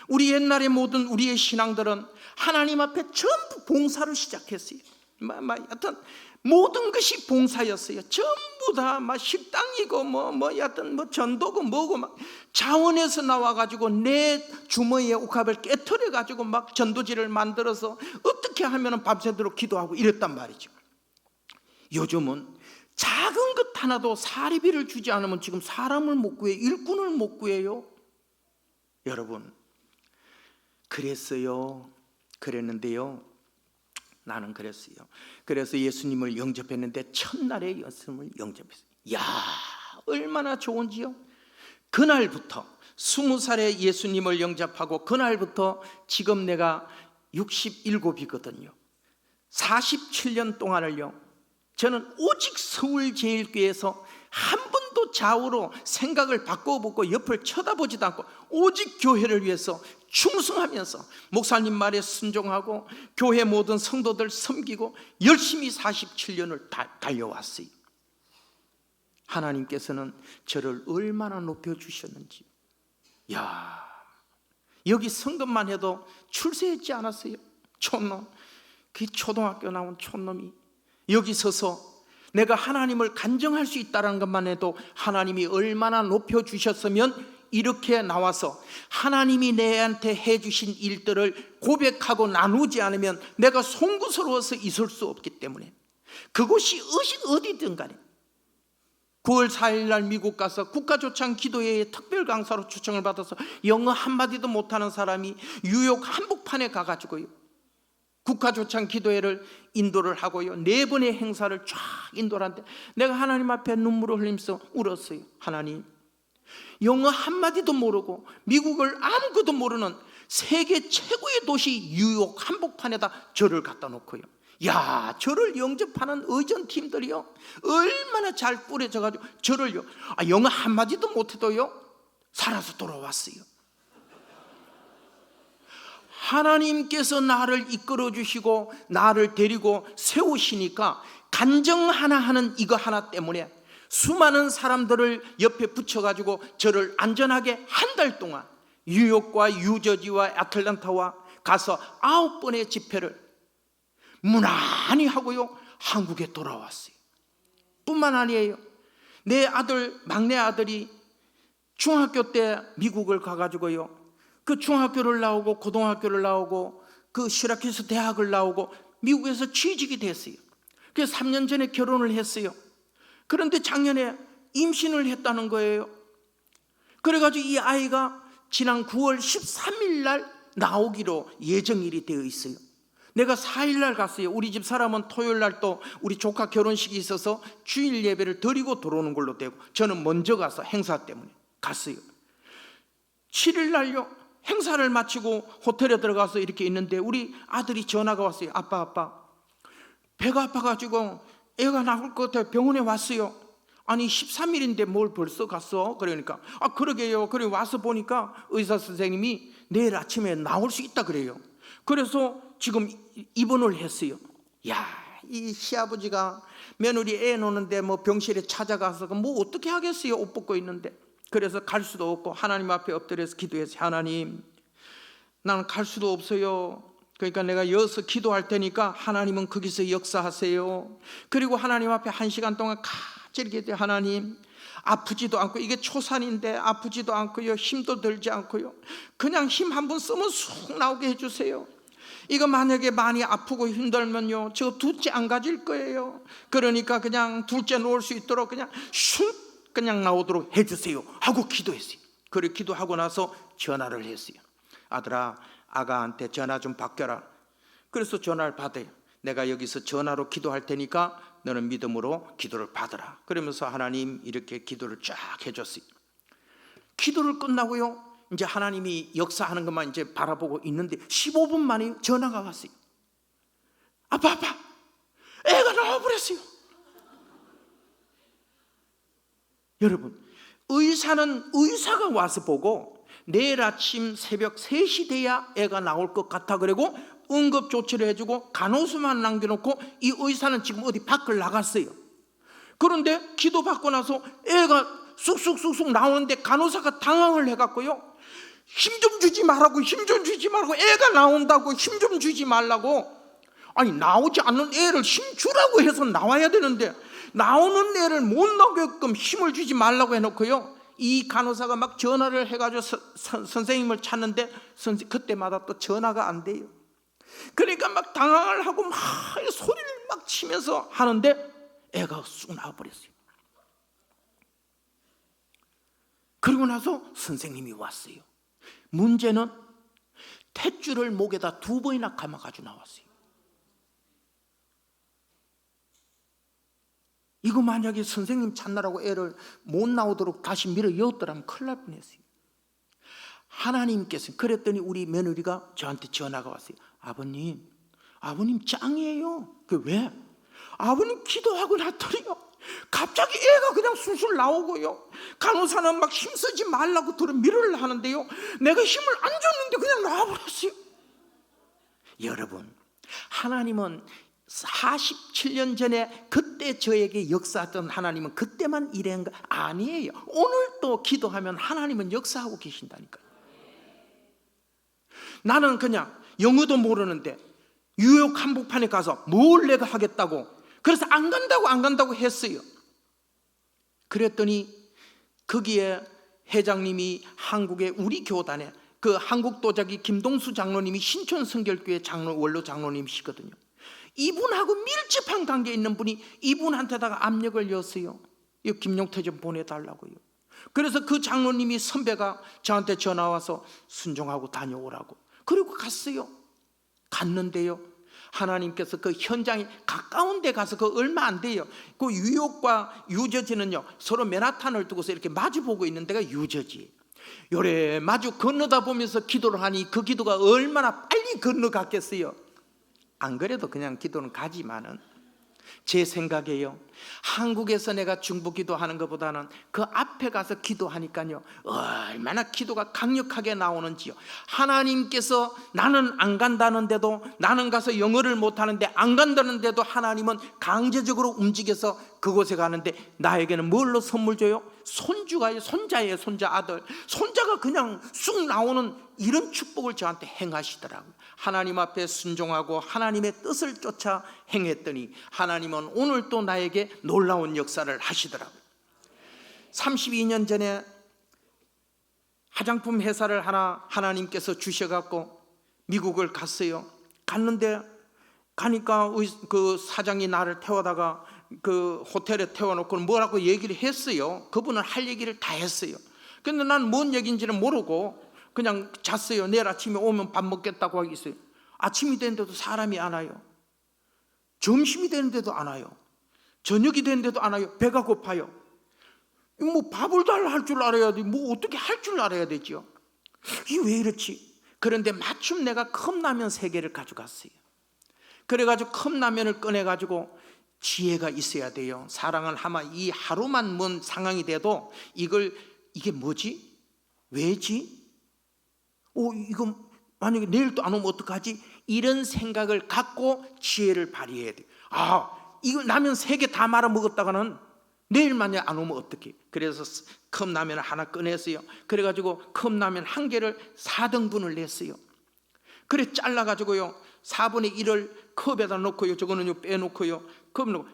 우리 옛날에 모든 우리의 신앙들은 하나님 앞에 전부 봉사를 시작했어요. 하여튼 모든 것이 봉사였어요. 전부 다 막 식당이고 하여튼 뭐 전도고 뭐고 막 자원에서 나와가지고 내 주머니에 옥합을 깨트려가지고 막 전도지를 만들어서 어떻게 하면 밤새도록 기도하고 이랬단 말이죠. 요즘은 작은 것 하나도 사리비를 주지 않으면 지금 사람을 못 구해요. 일꾼을 못 구해요. 여러분, 그랬는데요, 나는 그랬어요. 그래서 예수님을 영접했는데 첫날에 예수님을 영접했어요. 이야, 얼마나 좋은지요. 그날부터 20살에 예수님을 영접하고 그날부터 지금 내가 67이거든요 47년 동안을요, 저는 오직 서울제일교회에서 한 번도 좌우로 생각을 바꿔보고 옆을 쳐다보지도 않고 오직 교회를 위해서 충성하면서 목사님 말에 순종하고 교회 모든 성도들 섬기고 열심히 47년을 달려왔어요. 하나님께서는 저를 얼마나 높여주셨는지. 야, 여기 성금만 해도 출세했지 않았어요? 촌놈, 그 초등학교 나온 촌놈이 여기 서서 내가 하나님을 간증할 수 있다는 것만 해도 하나님이 얼마나 높여주셨으면 이렇게 나와서 하나님이 내한테 해주신 일들을 고백하고 나누지 않으면 내가 송구스러워서 있을 수 없기 때문에, 그곳이 어디든 간에 9월 4일 날 미국 가서 국가조창 기도회의 특별 강사로 초청을 받아서 영어 한마디도 못하는 사람이 뉴욕 한복판에 가가지고요, 국가조창 기도회를 인도를 하고요, 4번의 행사를 쫙 인도를 하는데 내가 하나님 앞에 눈물을 흘리면서 울었어요. 하나님, 영어 한마디도 모르고 미국을 아무것도 모르는 세계 최고의 도시 뉴욕 한복판에다 저를 갖다 놓고요, 야, 저를 영접하는 의전팀들이요 얼마나 잘 뿌려져가지고 저를요, 영어 한마디도 못해도요 살아서 돌아왔어요. 하나님께서 나를 이끌어 주시고 나를 데리고 세우시니까 간정 하나 하는 이거 하나 때문에 수많은 사람들을 옆에 붙여가지고 저를 안전하게 한 달 동안 뉴욕과 유저지와 애틀랜타와 가서 9번의 집회를 무난히 하고요 한국에 돌아왔어요. 뿐만 아니에요, 내 아들, 막내 아들이 중학교 때 미국을 가가지고요, 그 중학교를 나오고 고등학교를 나오고 그 시라큐스 대학을 나오고 미국에서 취직이 됐어요. 그래서 3년 전에 결혼을 했어요. 그런데 작년에 임신을 했다는 거예요. 그래가지고 이 아이가 지난 9월 13일 날 나오기로 예정일이 되어 있어요. 내가 4일 날 갔어요. 우리 집 사람은 토요일 날 또 우리 조카 결혼식이 있어서 주일 예배를 드리고 들어오는 걸로 되고, 저는 먼저 가서 행사 때문에 갔어요. 7일 날요 행사를 마치고 호텔에 들어가서 이렇게 있는데 우리 아들이 전화가 왔어요. 아빠 배가 아파가지고 애가 나올 것 같아요. 병원에 왔어요. 아니 13일인데 뭘 벌써 갔어? 그러니까 그러게요. 그래 와서 보니까 의사 선생님이 내일 아침에 나올 수 있다 그래요. 그래서 지금 입원을 했어요. 야, 이 시아버지가 며느리 애 노는데 뭐 병실에 찾아가서 뭐 어떻게 하겠어요? 옷 벗고 있는데. 그래서 갈 수도 없고 하나님 앞에 엎드려서 기도해서, 하나님, 나는 갈 수도 없어요. 그러니까 내가 여기서 기도할 테니까 하나님은 거기서 역사하세요. 그리고 하나님 앞에 1시간 동안 같이 이렇게, 하나님, 아프지도 않고, 이게 초산인데 아프지도 않고요, 힘도 들지 않고요, 그냥 힘 한번 쓰면 쑥 나오게 해주세요. 이거 만약에 많이 아프고 힘들면요 저 둘째 안 가질 거예요. 그러니까 그냥 둘째 놓을 수 있도록 그냥 슉 그냥 나오도록 해주세요 하고 기도했어요. 그래 기도하고 나서 전화를 했어요. 아들아, 아가한테 전화 좀 바뀌어라. 그래서 전화를 받아요. 내가 여기서 전화로 기도할 테니까 너는 믿음으로 기도를 받으라. 그러면서 하나님 이렇게 기도를 쫙 해줬어요. 기도를 끝나고요, 이제 하나님이 역사하는 것만 이제 바라보고 있는데 15분 만에 전화가 왔어요. 아빠, 애가 나와버렸어요. 여러분, 의사가 와서 보고 내일 아침 새벽 3시 돼야 애가 나올 것 같아 그러고 응급조치를 해주고 간호수만 남겨놓고 이 의사는 지금 어디 밖을 나갔어요. 그런데 기도받고 나서 애가 쑥쑥 나오는데 간호사가 당황을 해갖고요, 힘 좀 주지 말라고, 애가 나온다고 힘 좀 주지 말라고. 아니, 나오지 않는 애를 힘 주라고 해서 나와야 되는데 나오는 애를 못 나오게끔 힘을 주지 말라고 해놓고요, 이 간호사가 막 전화를 해가지고 선생님을 찾는데 그때마다 또 전화가 안 돼요. 그러니까 막 당황을 하고 막 소리를 막 치면서 하는데 애가 쑥 나와버렸어요. 그리고 나서 선생님이 왔어요. 문제는 탯줄을 목에다 2번이나 감아가지고 나왔어요. 이거 만약에 선생님 찾느라고 애를 못 나오도록 다시 밀어 여었더라면 큰일 날 뻔했어요. 하나님께서, 그랬더니 우리 며느리가 저한테 전화가 왔어요. 아버님 짱이에요. 그 왜? 아버님 기도하고 났더니요 갑자기 애가 그냥 술술 나오고요, 간호사는 막 힘쓰지 말라고 밀으려 하는데요 내가 힘을 안 줬는데 그냥 나와버렸어요. 여러분, 하나님은 47년 전에 그때 저에게 역사했던 하나님은 그때만 일한 거 아니에요. 오늘 또 기도하면 하나님은 역사하고 계신다니까요. 나는 그냥 영어도 모르는데 뉴욕 한복판에 가서 뭘 내가 하겠다고, 그래서 안 간다고 했어요. 그랬더니 거기에 회장님이 한국의 우리 교단에 그 한국 도자기 김동수 장로님이 신촌 성결교회 원로 장로님이시거든요. 이분하고 밀접한 관계에 있는 분이 이분한테다가 압력을 였어요. 이 김용태 좀 보내달라고요. 그래서 그 장로님이 선배가 저한테 전화 와서 순종하고 다녀오라고. 그리고 갔어요. 갔는데요, 하나님께서 그 현장에 가까운 데 가서 그 얼마 안 돼요. 그 뉴욕과 유저지는요 서로 맨하탄을 두고서 이렇게 마주보고 있는 데가 유저지. 요래 마주 건너다 보면서 기도를 하니 그 기도가 얼마나 빨리 건너갔겠어요. 안 그래도 그냥 기도는 가지만은 제 생각에요, 한국에서 내가 중보 기도하는 것보다는 그 앞에 가서 기도하니까요 얼마나 기도가 강력하게 나오는지요. 하나님께서 나는 안 간다는데도, 나는 가서 영어를 못하는데 안 간다는데도 하나님은 강제적으로 움직여서 그곳에 가는데 나에게는 뭘로 선물 줘요? 손주가요. 손자예요. 손자 아들. 손자가 그냥 쑥 나오는 이런 축복을 저한테 행하시더라고요. 하나님 앞에 순종하고 하나님의 뜻을 쫓아 행했더니 하나님은 오늘 또 나에게 놀라운 역사를 하시더라고요. 32년 전에 화장품 회사를 하나 하나님께서 주셔갖고 미국을 갔어요. 갔는데 가니까 그 사장이 나를 태워다가 그 호텔에 태워놓고 뭐라고 얘기를 했어요. 그분은 할 얘기를 다 했어요. 근데 난 뭔 얘기인지는 모르고 그냥 잤어요. 내일 아침에 오면 밥 먹겠다고 하겠어요. 아침이 되는데도 사람이 안 와요. 점심이 되는데도 안 와요. 저녁이 되는데도 안 와요. 배가 고파요. 뭐 밥을 달라 할 줄 알아야 돼. 뭐 어떻게 할 줄 알아야 되죠. 이게 왜 이렇지? 그런데 마침 내가 컵라면 3개를 가져갔어요. 그래가지고 컵라면을 꺼내가지고 지혜가 있어야 돼요. 사랑은 아마 이 하루만 먼 상황이 돼도 이게 뭐지? 왜지? 이거 만약에 내일 또 안 오면 어떡하지? 이런 생각을 갖고 지혜를 발휘해야 돼요. 이거 라면 3개 다 말아 먹었다가는 내일 만약 안 오면 어떡해? 그래서 컵라면을 하나 꺼냈어요. 그래가지고 컵라면 1개를 4등분을 냈어요. 그래 잘라가지고요 4분의 1을 컵에다 넣고요, 저거는 빼놓고요, 컵 넣고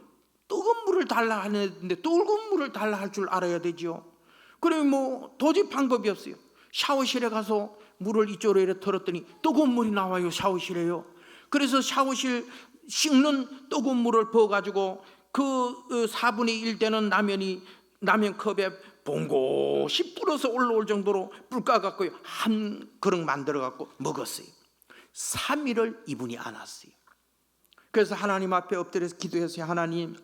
뜨거운 물을 달라 하는데 뜨거운 물을 달라 할 줄 알아야 되죠. 그래 뭐 도저히 방법이 없어요. 샤워실에 가서 물을 이쪽으로 이렇게 털었더니 뜨거운 물이 나와요. 샤워실에요. 그래서 샤워실 씻는 뜨거운 물을 부어가지고 그 4분의 1 되는 라면 컵에 봉고시 불어서 올라올 정도로 불 까갖고요 한 그릇 만들어갖고 먹었어요. 3일을 이분이 안 왔어요. 그래서 하나님 앞에 엎드려서 기도했어요. 하나님,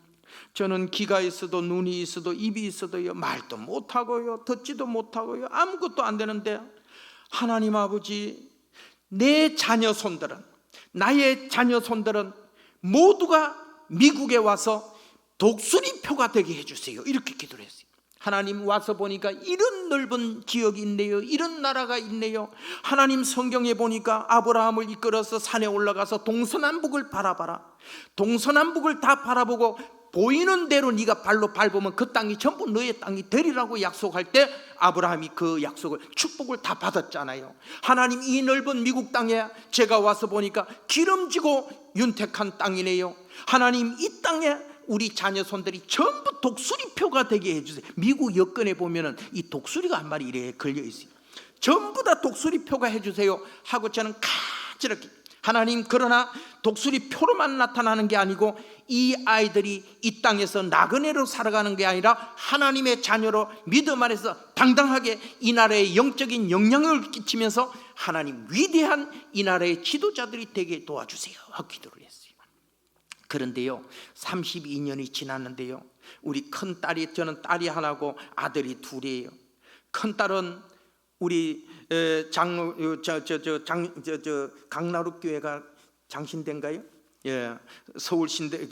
저는 귀가 있어도 눈이 있어도 입이 있어도요 말도 못하고요 듣지도 못하고요 아무것도 안 되는데, 하나님 아버지, 내 자녀 손들은, 나의 자녀 손들은 모두가 미국에 와서 독수리표가 되게 해주세요. 이렇게 기도를 했어요. 하나님, 와서 보니까 이런 넓은 지역이 있네요. 이런 나라가 있네요. 하나님, 성경에 보니까 아브라함을 이끌어서 산에 올라가서 동서남북을 바라봐라. 동서남북을 다 바라보고 보이는 대로 네가 발로 밟으면 그 땅이 전부 너의 땅이 되리라고 약속할 때 아브라함이 그 약속을, 축복을 다 받았잖아요. 하나님, 이 넓은 미국 땅에 제가 와서 보니까 기름지고 윤택한 땅이네요. 하나님, 이 땅에 우리 자녀손들이 전부 독수리표가 되게 해주세요. 미국 여권에 보면은 이 독수리가 한 마리 이래 걸려 있어요. 전부 다 독수리표가 해주세요 하고 저는 가지렇게, 하나님, 그러나 독수리표로만 나타나는 게 아니고 이 아이들이 이 땅에서 나그네로 살아가는 게 아니라 하나님의 자녀로 믿음 안에서 당당하게 이 나라에 영적인 영향을 끼치면서 하나님, 위대한 이 나라의 지도자들이 되게 도와주세요 하고 기도를 했어요. 그런데요 32년이 지났는데요 우리 큰딸이, 저는 딸이 하나고 아들이 2이에요. 큰딸은 우리 장로 강나루 교회가 장신대인가요? 예, 서울신대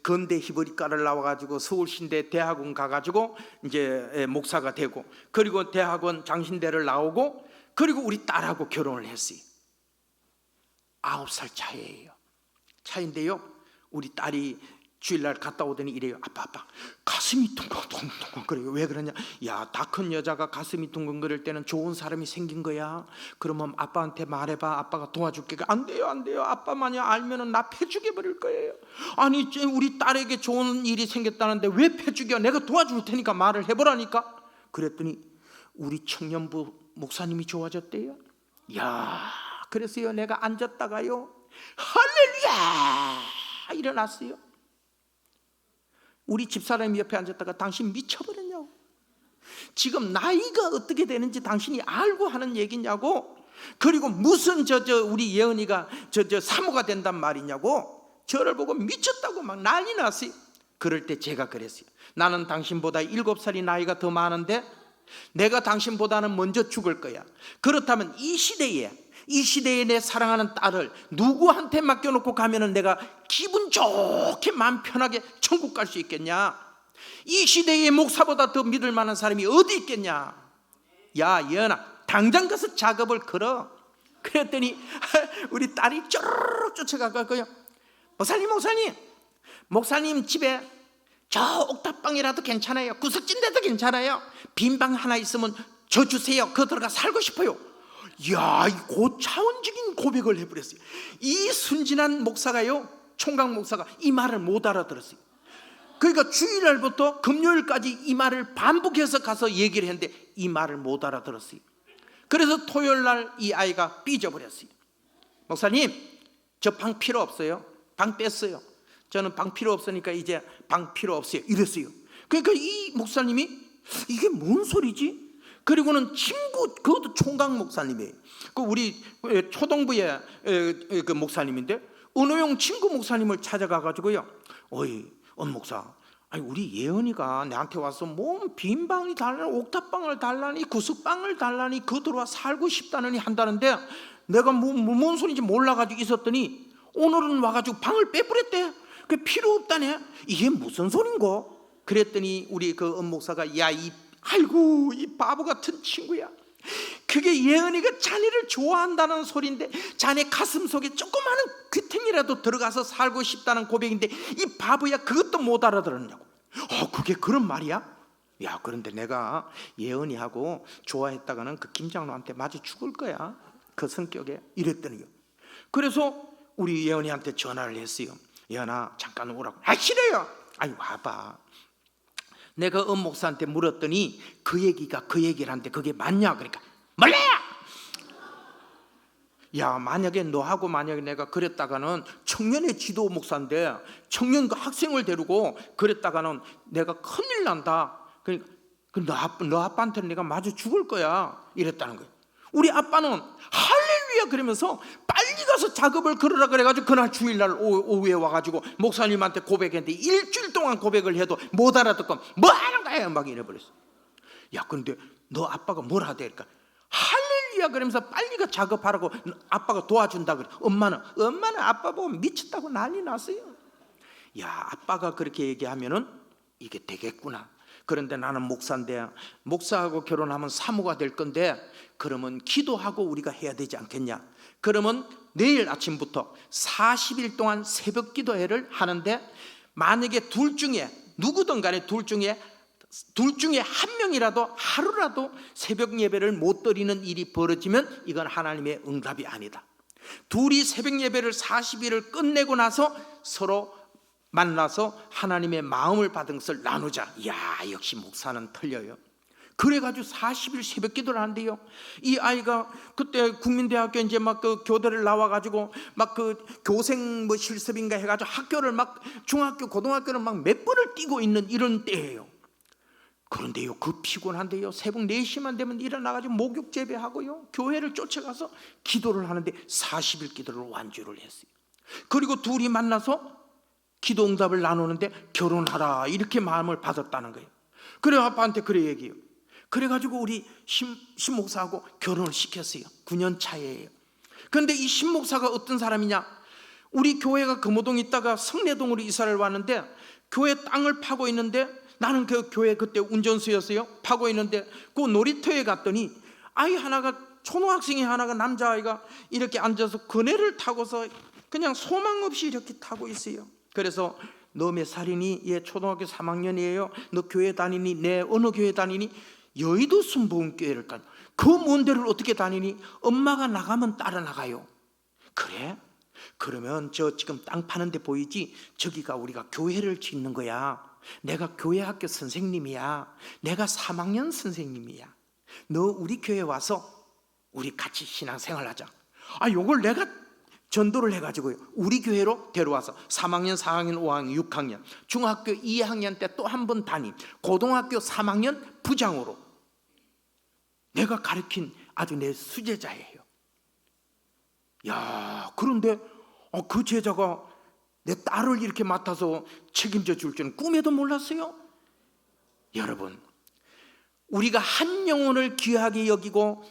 건대 히브리과를 나와가지고 서울신대 대학원 가가지고 이제 목사가 되고, 그리고 대학원 장신대를 나오고, 그리고 우리 딸하고 결혼을 했어요. 9살 차이인데요 우리 딸이 주일날 갔다 오더니 이래요. 아빠 가슴이 둥근둥근 거려요. 왜 그러냐? 야, 다 큰 여자가 가슴이 둥근거릴 때는 좋은 사람이 생긴 거야. 그러면 아빠한테 말해봐. 아빠가 도와줄게. 안 돼요. 아빠 만약 알면은 나 패죽여 버릴 거예요. 아니, 우리 딸에게 좋은 일이 생겼다는데 왜 패죽여? 내가 도와줄 테니까 말을 해보라니까. 그랬더니 우리 청년부 목사님이 좋아졌대요. 야, 그래서요 내가 앉았다가요 할렐루야 일어났어요. 우리 집사람이 옆에 앉았다가 당신 미쳐버렸냐고, 지금 나이가 어떻게 되는지 당신이 알고 하는 얘기냐고, 그리고 무슨 우리 예언이가 사모가 된단 말이냐고 저를 보고 미쳤다고 막 난리 났어요. 그럴 때 제가 그랬어요. 나는 당신보다 7살이 나이가 더 많은데 내가 당신보다는 먼저 죽을 거야. 그렇다면 이 시대에 내 사랑하는 딸을 누구한테 맡겨놓고 가면은 내가 기분 좋게 마음 편하게 천국 갈 수 있겠냐? 이 시대의 목사보다 더 믿을 만한 사람이 어디 있겠냐? 야 예언아, 당장 가서 작업을 걸어. 그랬더니 우리 딸이 쪼르륵 쫓아가고요. 목사님 집에 저 옥탑방이라도 괜찮아요. 구석진데도 괜찮아요. 빈 방 하나 있으면 저 주세요. 그거 들어가 살고 싶어요. 이야, 고차원적인 고백을 해버렸어요. 이 순진한 목사가요, 총각 목사가 이 말을 못 알아들었어요. 그러니까 주일날부터 금요일까지 이 말을 반복해서 가서 얘기를 했는데 이 말을 못 알아들었어요. 그래서 토요일날 이 아이가 삐져버렸어요. 목사님, 저 방 필요 없어요. 방 뺐어요. 저는 방 필요 없으니까 이제 방 필요 없어요 이랬어요. 그러니까 이 목사님이 이게 뭔 소리지? 그리고는 친구, 그것도 총각 목사님이에요. 그 우리 초동부의 그 목사님인데 은호용 친구 목사님을 찾아가 가지고요, 어이 은 목사, 아니 우리 예언이가 나한테 와서 뭐 빈방이 달라니, 옥탑방을 달라니, 구석방을 달라니, 그거 들어와 살고 싶다느니 한다는데 내가 뭔 소리인지 몰라가지고 있었더니 오늘은 와가지고 방을 빼버렸대. 그 필요 없다네. 이게 무슨 소린고? 그랬더니 우리 그 은목사가 야, 아이고 이 바보 같은 친구야, 그게 예언이가 자네를 좋아한다는 소리인데 자네 가슴 속에 조그마한 귀퉁이라도 들어가서 살고 싶다는 고백인데 이 바보야 그것도 못 알아들었냐고. 그게 그런 말이야? 야, 그런데 내가 예언이하고 좋아했다가는 그 김장로한테 맞아 죽을 거야, 그 성격에. 이랬더니요, 그래서 우리 예언이한테 전화를 했어요. 예언아 잠깐 오라고. 싫어요. 아니 와봐. 내가 목사한테 물었더니 그 얘기를 한데 그게 맞냐? 그러니까 몰라요. 야, 만약에 너하고 만약에 내가 그랬다가는 청년의 지도 목사인데 청년 그 학생을 데리고 그랬다가는 내가 큰일 난다. 그러니까 너 아빠한테는 내가 마주 죽을 거야 이랬다는 거예요. 우리 아빠는 할렐루야 그러면서 빨리 가서 작업을 걸으라 그래가지고 그날 주일날 오후에 와가지고 목사님한테 고백했는데 일주일 동안 고백을 해도 못 알아듣고 뭐 하는 거야 막 이래버렸어. 야, 근데 너 아빠가 뭘 하대? 그러니까 할렐루야 그러면서 빨리 가 작업하라고 아빠가 도와준다 그래. 엄마는 아빠 보고 미쳤다고 난리 났어요. 야, 아빠가 그렇게 얘기하면은 이게 되겠구나. 그런데 나는 목사인데 목사하고 결혼하면 사모가 될 건데 그러면 기도하고 우리가 해야 되지 않겠냐? 그러면 내일 아침부터 40일 동안 새벽 기도회를 하는데 만약에 둘 중에 누구든 간에 둘 중에 한 명이라도 하루라도 새벽 예배를 못 드리는 일이 벌어지면 이건 하나님의 응답이 아니다. 둘이 새벽 예배를 40일을 끝내고 나서 서로 만나서 하나님의 마음을 받은 것을 나누자. 이야, 역시 목사는 틀려요. 그래가지고 40일 새벽 기도를 한대요. 이 아이가 그때 국민대학교 이제 막 그 교대를 나와가지고 막 그 교생 뭐 실습인가 해가지고 학교를 막 중학교 고등학교를 막 몇 번을 뛰고 있는 이런 때예요. 그런데요, 그 피곤한데요, 새벽 4시만 되면 일어나가지고 목욕 재배하고요 교회를 쫓아가서 기도를 하는데 40일 기도를 완주를 했어요. 그리고 둘이 만나서 기도 응답을 나누는데 결혼하라 이렇게 마음을 받았다는 거예요. 그래 아빠한테 그래 얘기해요. 그래가지고 우리 신목사하고 결혼을 시켰어요. 9년 차예요. 그런데 이 신목사가 어떤 사람이냐, 우리 교회가 금호동에 있다가 성내동으로 이사를 왔는데 교회 땅을 파고 있는데 나는 그 교회 그때 운전수였어요. 파고 있는데 그 놀이터에 갔더니 아이 하나가, 초등학생이 하나가, 남자아이가 이렇게 앉아서 그네를 타고서 그냥 소망 없이 이렇게 타고 있어요. 그래서 너 몇 살이니? 예, 초등학교 3학년이에요. 너 교회 다니니? 네. 어느 교회 다니니? 여의도 순복음교회를 다니. 그 먼 데를 어떻게 다니니? 엄마가 나가면 따라 나가요. 그래? 그러면 저 지금 땅 파는 데 보이지? 저기가 우리가 교회를 짓는 거야. 내가 교회 학교 선생님이야. 내가 3학년 선생님이야. 너 우리 교회 와서 우리 같이 신앙생활하자. 요걸 내가 전도를 해가지고요, 우리 교회로 데려와서 3학년, 4학년, 5학년, 6학년, 중학교 2학년 때 또 한 번 담임, 고등학교 3학년 부장으로 내가 가르친 아주 내 수제자예요. 야, 그런데 그 제자가 내 딸을 이렇게 맡아서 책임져 줄 줄은 꿈에도 몰랐어요. 여러분, 우리가 한 영혼을 귀하게 여기고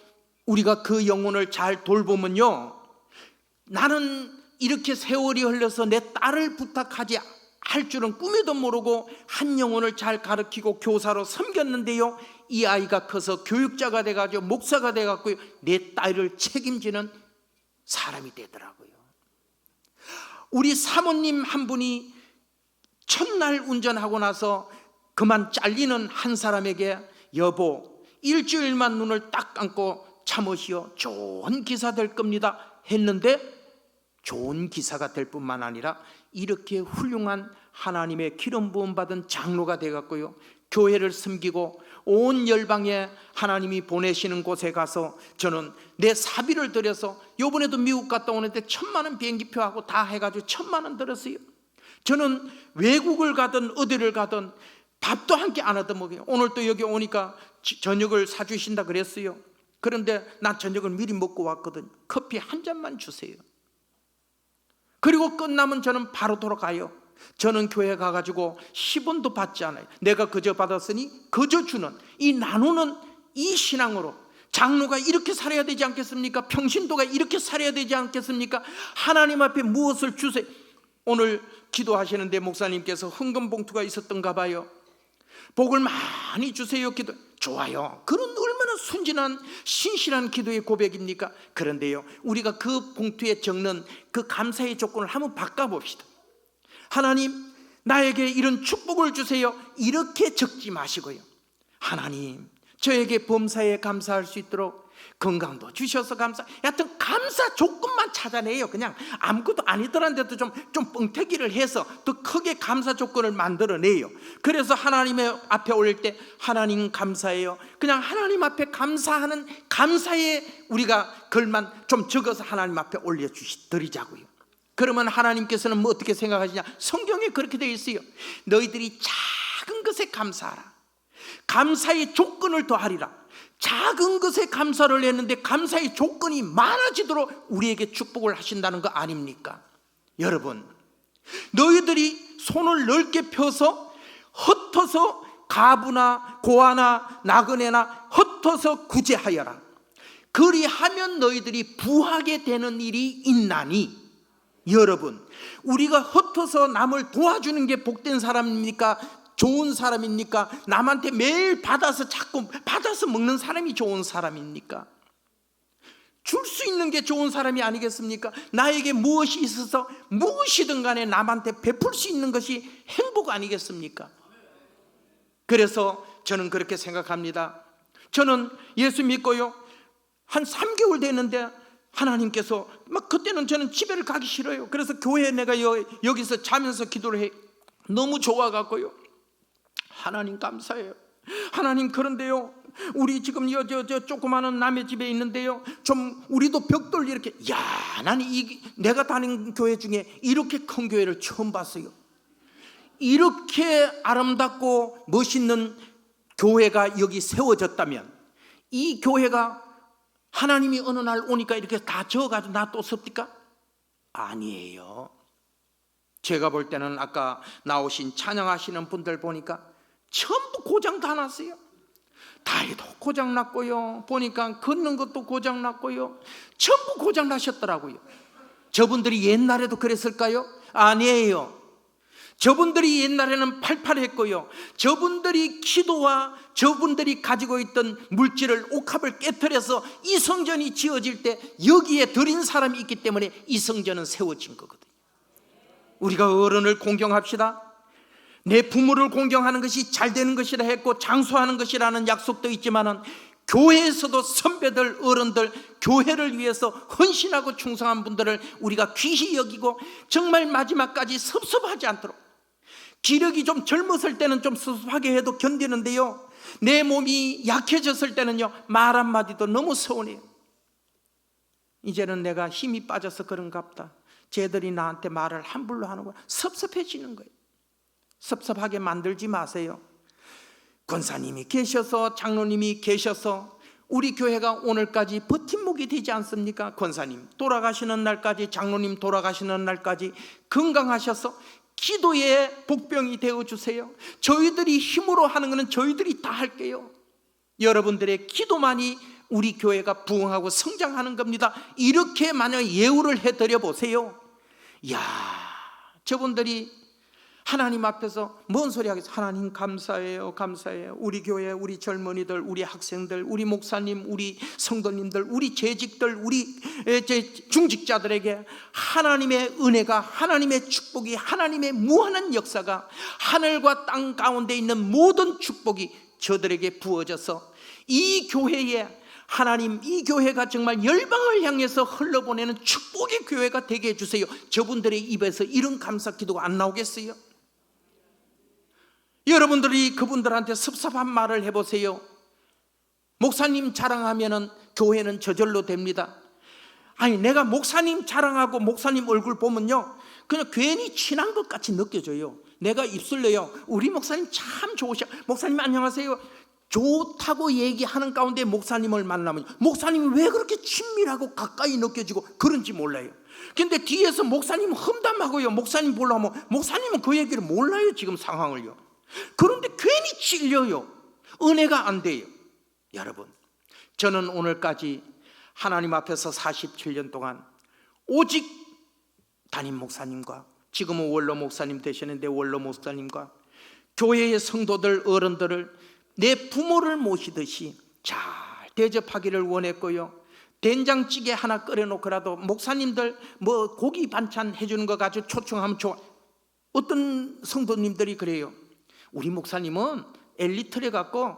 우리가 그 영혼을 잘 돌보면요, 나는 이렇게 세월이 흘러서 내 딸을 부탁하지 할 줄은 꿈에도 모르고 한 영혼을 잘 가르치고 교사로 섬겼는데요, 이 아이가 커서 교육자가 돼가지고 목사가 돼갖고요, 내 딸을 책임지는 사람이 되더라고요. 우리 사모님 한 분이 첫날 운전하고 나서 그만 잘리는 한 사람에게, 여보, 일주일만 눈을 딱 감고 참으시오, 좋은 기사 될 겁니다 했는데, 좋은 기사가 될 뿐만 아니라 이렇게 훌륭한 하나님의 기름 부음 받은 장로가 되었고요, 교회를 섬기고 온 열방에 하나님이 보내시는 곳에 가서 저는 내 사비를 들여서, 요번에도 미국 갔다 오는데 1,000만 원 비행기표하고 다 해가지고 1,000만 원 들었어요. 저는 외국을 가든 어디를 가든 밥도 한 끼 안 얻어먹어요. 오늘 또 여기 오니까 저녁을 사주신다 그랬어요. 그런데 난 저녁을 미리 먹고 왔거든요. 커피 한 잔만 주세요. 그리고 끝나면 저는 바로 돌아가요. 저는 교회 가가지고 10원도 받지 않아요. 내가 그저 받았으니 그저 주는, 이 나누는 이 신앙으로 장로가 이렇게 살아야 되지 않겠습니까? 평신도가 이렇게 살아야 되지 않겠습니까? 하나님 앞에 무엇을 주세요. 오늘 기도하시는데 목사님께서 헌금 봉투가 있었던가 봐요. 복을 많이 주세요 기도, 좋아요. 그런 얼마나 순진한 신실한 기도의 고백입니까? 그런데요, 우리가 그 봉투에 적는 그 감사의 조건을 한번 바꿔봅시다. 하나님, 나에게 이런 축복을 주세요, 이렇게 적지 마시고요, 하나님, 저에게 범사에 감사할 수 있도록 건강도 주셔서 감사, 여하튼 감사 조건만 찾아내요. 그냥 아무것도 아니더란데도 좀 뻥튀기를 해서 더 크게 감사 조건을 만들어내요. 그래서 하나님의 앞에 올릴 때 하나님 감사해요, 그냥 하나님 앞에 감사하는 감사에 우리가 글만 좀 적어서 하나님 앞에 올려드리자고요. 그러면 하나님께서는 뭐 어떻게 생각하시냐? 성경에 그렇게 되어 있어요. 너희들이 작은 것에 감사하라, 감사의 조건을 더하리라. 작은 것에 감사를 했는데 감사의 조건이 많아지도록 우리에게 축복을 하신다는 거 아닙니까? 여러분, 너희들이 손을 넓게 펴서 흩어서 가부나 고아나 나그네나 흩어서 구제하여라. 그리하면 너희들이 부하게 되는 일이 있나니. 여러분, 우리가 흩어서 남을 도와주는 게 복된 사람입니까? 좋은 사람입니까? 남한테 매일 받아서 자꾸 받아서 먹는 사람이 좋은 사람입니까? 줄 수 있는 게 좋은 사람이 아니겠습니까? 나에게 무엇이 있어서 무엇이든 간에 남한테 베풀 수 있는 것이 행복 아니겠습니까? 그래서 저는 그렇게 생각합니다. 저는 예수 믿고요, 한 3개월 됐는데 하나님께서 막, 그때는 저는 집에를 가기 싫어요. 그래서 교회에 내가 여기서 자면서 기도를 해. 너무 좋아갖고요, 하나님 감사해요. 하나님, 그런데요, 우리 지금 저 조그마한 남의 집에 있는데요, 좀 우리도 벽돌 이렇게, 나는 내가 다니는 교회 중에 이렇게 큰 교회를 처음 봤어요. 이렇게 아름답고 멋있는 교회가 여기 세워졌다면, 이 교회가 하나님이 어느 날 오니까 이렇게 다 저어가지고 놔뒀 섭니까? 아니에요. 제가 볼 때는 아까 나오신 찬양하시는 분들 보니까 전부 고장 다 났어요. 다리도 고장 났고요, 보니까 걷는 것도 고장 났고요, 전부 고장 나셨더라고요. 저분들이 옛날에도 그랬을까요? 아니에요. 저분들이 옛날에는 팔팔했고요, 저분들이 기도와 저분들이 가지고 있던 물질을, 옥합을 깨트려서 이 성전이 지어질 때 여기에 드린 사람이 있기 때문에 이 성전은 세워진 거거든요. 우리가 어른을 공경합시다. 내 부모를 공경하는 것이 잘 되는 것이라 했고 장수하는 것이라는 약속도 있지만은, 교회에서도 선배들, 어른들, 교회를 위해서 헌신하고 충성한 분들을 우리가 귀히 여기고 정말 마지막까지 섭섭하지 않도록, 기력이 좀 젊었을 때는 좀 섭섭하게 해도 견디는데요, 내 몸이 약해졌을 때는요, 말 한마디도 너무 서운해요. 이제는 내가 힘이 빠져서 그런가 보다. 쟤들이 나한테 말을 함부로 하는 거야. 섭섭해지는 거예요. 섭섭하게 만들지 마세요. 권사님이 계셔서, 장로님이 계셔서 우리 교회가 오늘까지 버팀목이 되지 않습니까? 권사님 돌아가시는 날까지, 장로님 돌아가시는 날까지 건강하셔서 기도의 복병이 되어주세요. 저희들이 힘으로 하는 것은 저희들이 다 할게요. 여러분들의 기도만이 우리 교회가 부흥하고 성장하는 겁니다. 이렇게 만약 예우를 해드려 보세요. 이야, 저분들이 하나님 앞에서 뭔 소리 하겠어요? 하나님 감사해요, 감사해요. 우리 교회, 우리 젊은이들, 우리 학생들, 우리 목사님, 우리 성도님들, 우리 재직들, 우리 중직자들에게 하나님의 은혜가, 하나님의 축복이, 하나님의 무한한 역사가, 하늘과 땅 가운데 있는 모든 축복이 저들에게 부어져서 이 교회에 하나님, 이 교회가 정말 열방을 향해서 흘러보내는 축복의 교회가 되게 해주세요. 저분들의 입에서 이런 감사 기도가 안 나오겠어요? 여러분들이 그분들한테 섭섭한 말을 해보세요. 목사님 자랑하면은 교회는 저절로 됩니다. 아니, 내가 목사님 자랑하고 목사님 얼굴 보면요, 그냥 괜히 친한 것 같이 느껴져요. 내가 입술로요, 우리 목사님 참 좋으셔, 목사님 안녕하세요, 좋다고 얘기하는 가운데 목사님을 만나면 목사님이 왜 그렇게 친밀하고 가까이 느껴지고 그런지 몰라요. 근데 뒤에서 목사님 험담하고요, 목사님 보려면 목사님은 그 얘기를 몰라요, 지금 상황을요. 그런데 괜히 찔려요. 은혜가 안 돼요. 여러분, 저는 오늘까지 하나님 앞에서 47년 동안 오직 담임 목사님과, 지금은 원로 목사님 되시는데 원로 목사님과 교회의 성도들, 어른들을 내 부모를 모시듯이 잘 대접하기를 원했고요, 된장찌개 하나 끓여놓고라도 목사님들 뭐 고기 반찬 해주는 거 가지고 초청하면 좋아. 어떤 성도님들이 그래요. 우리 목사님은 엘리트래 갖고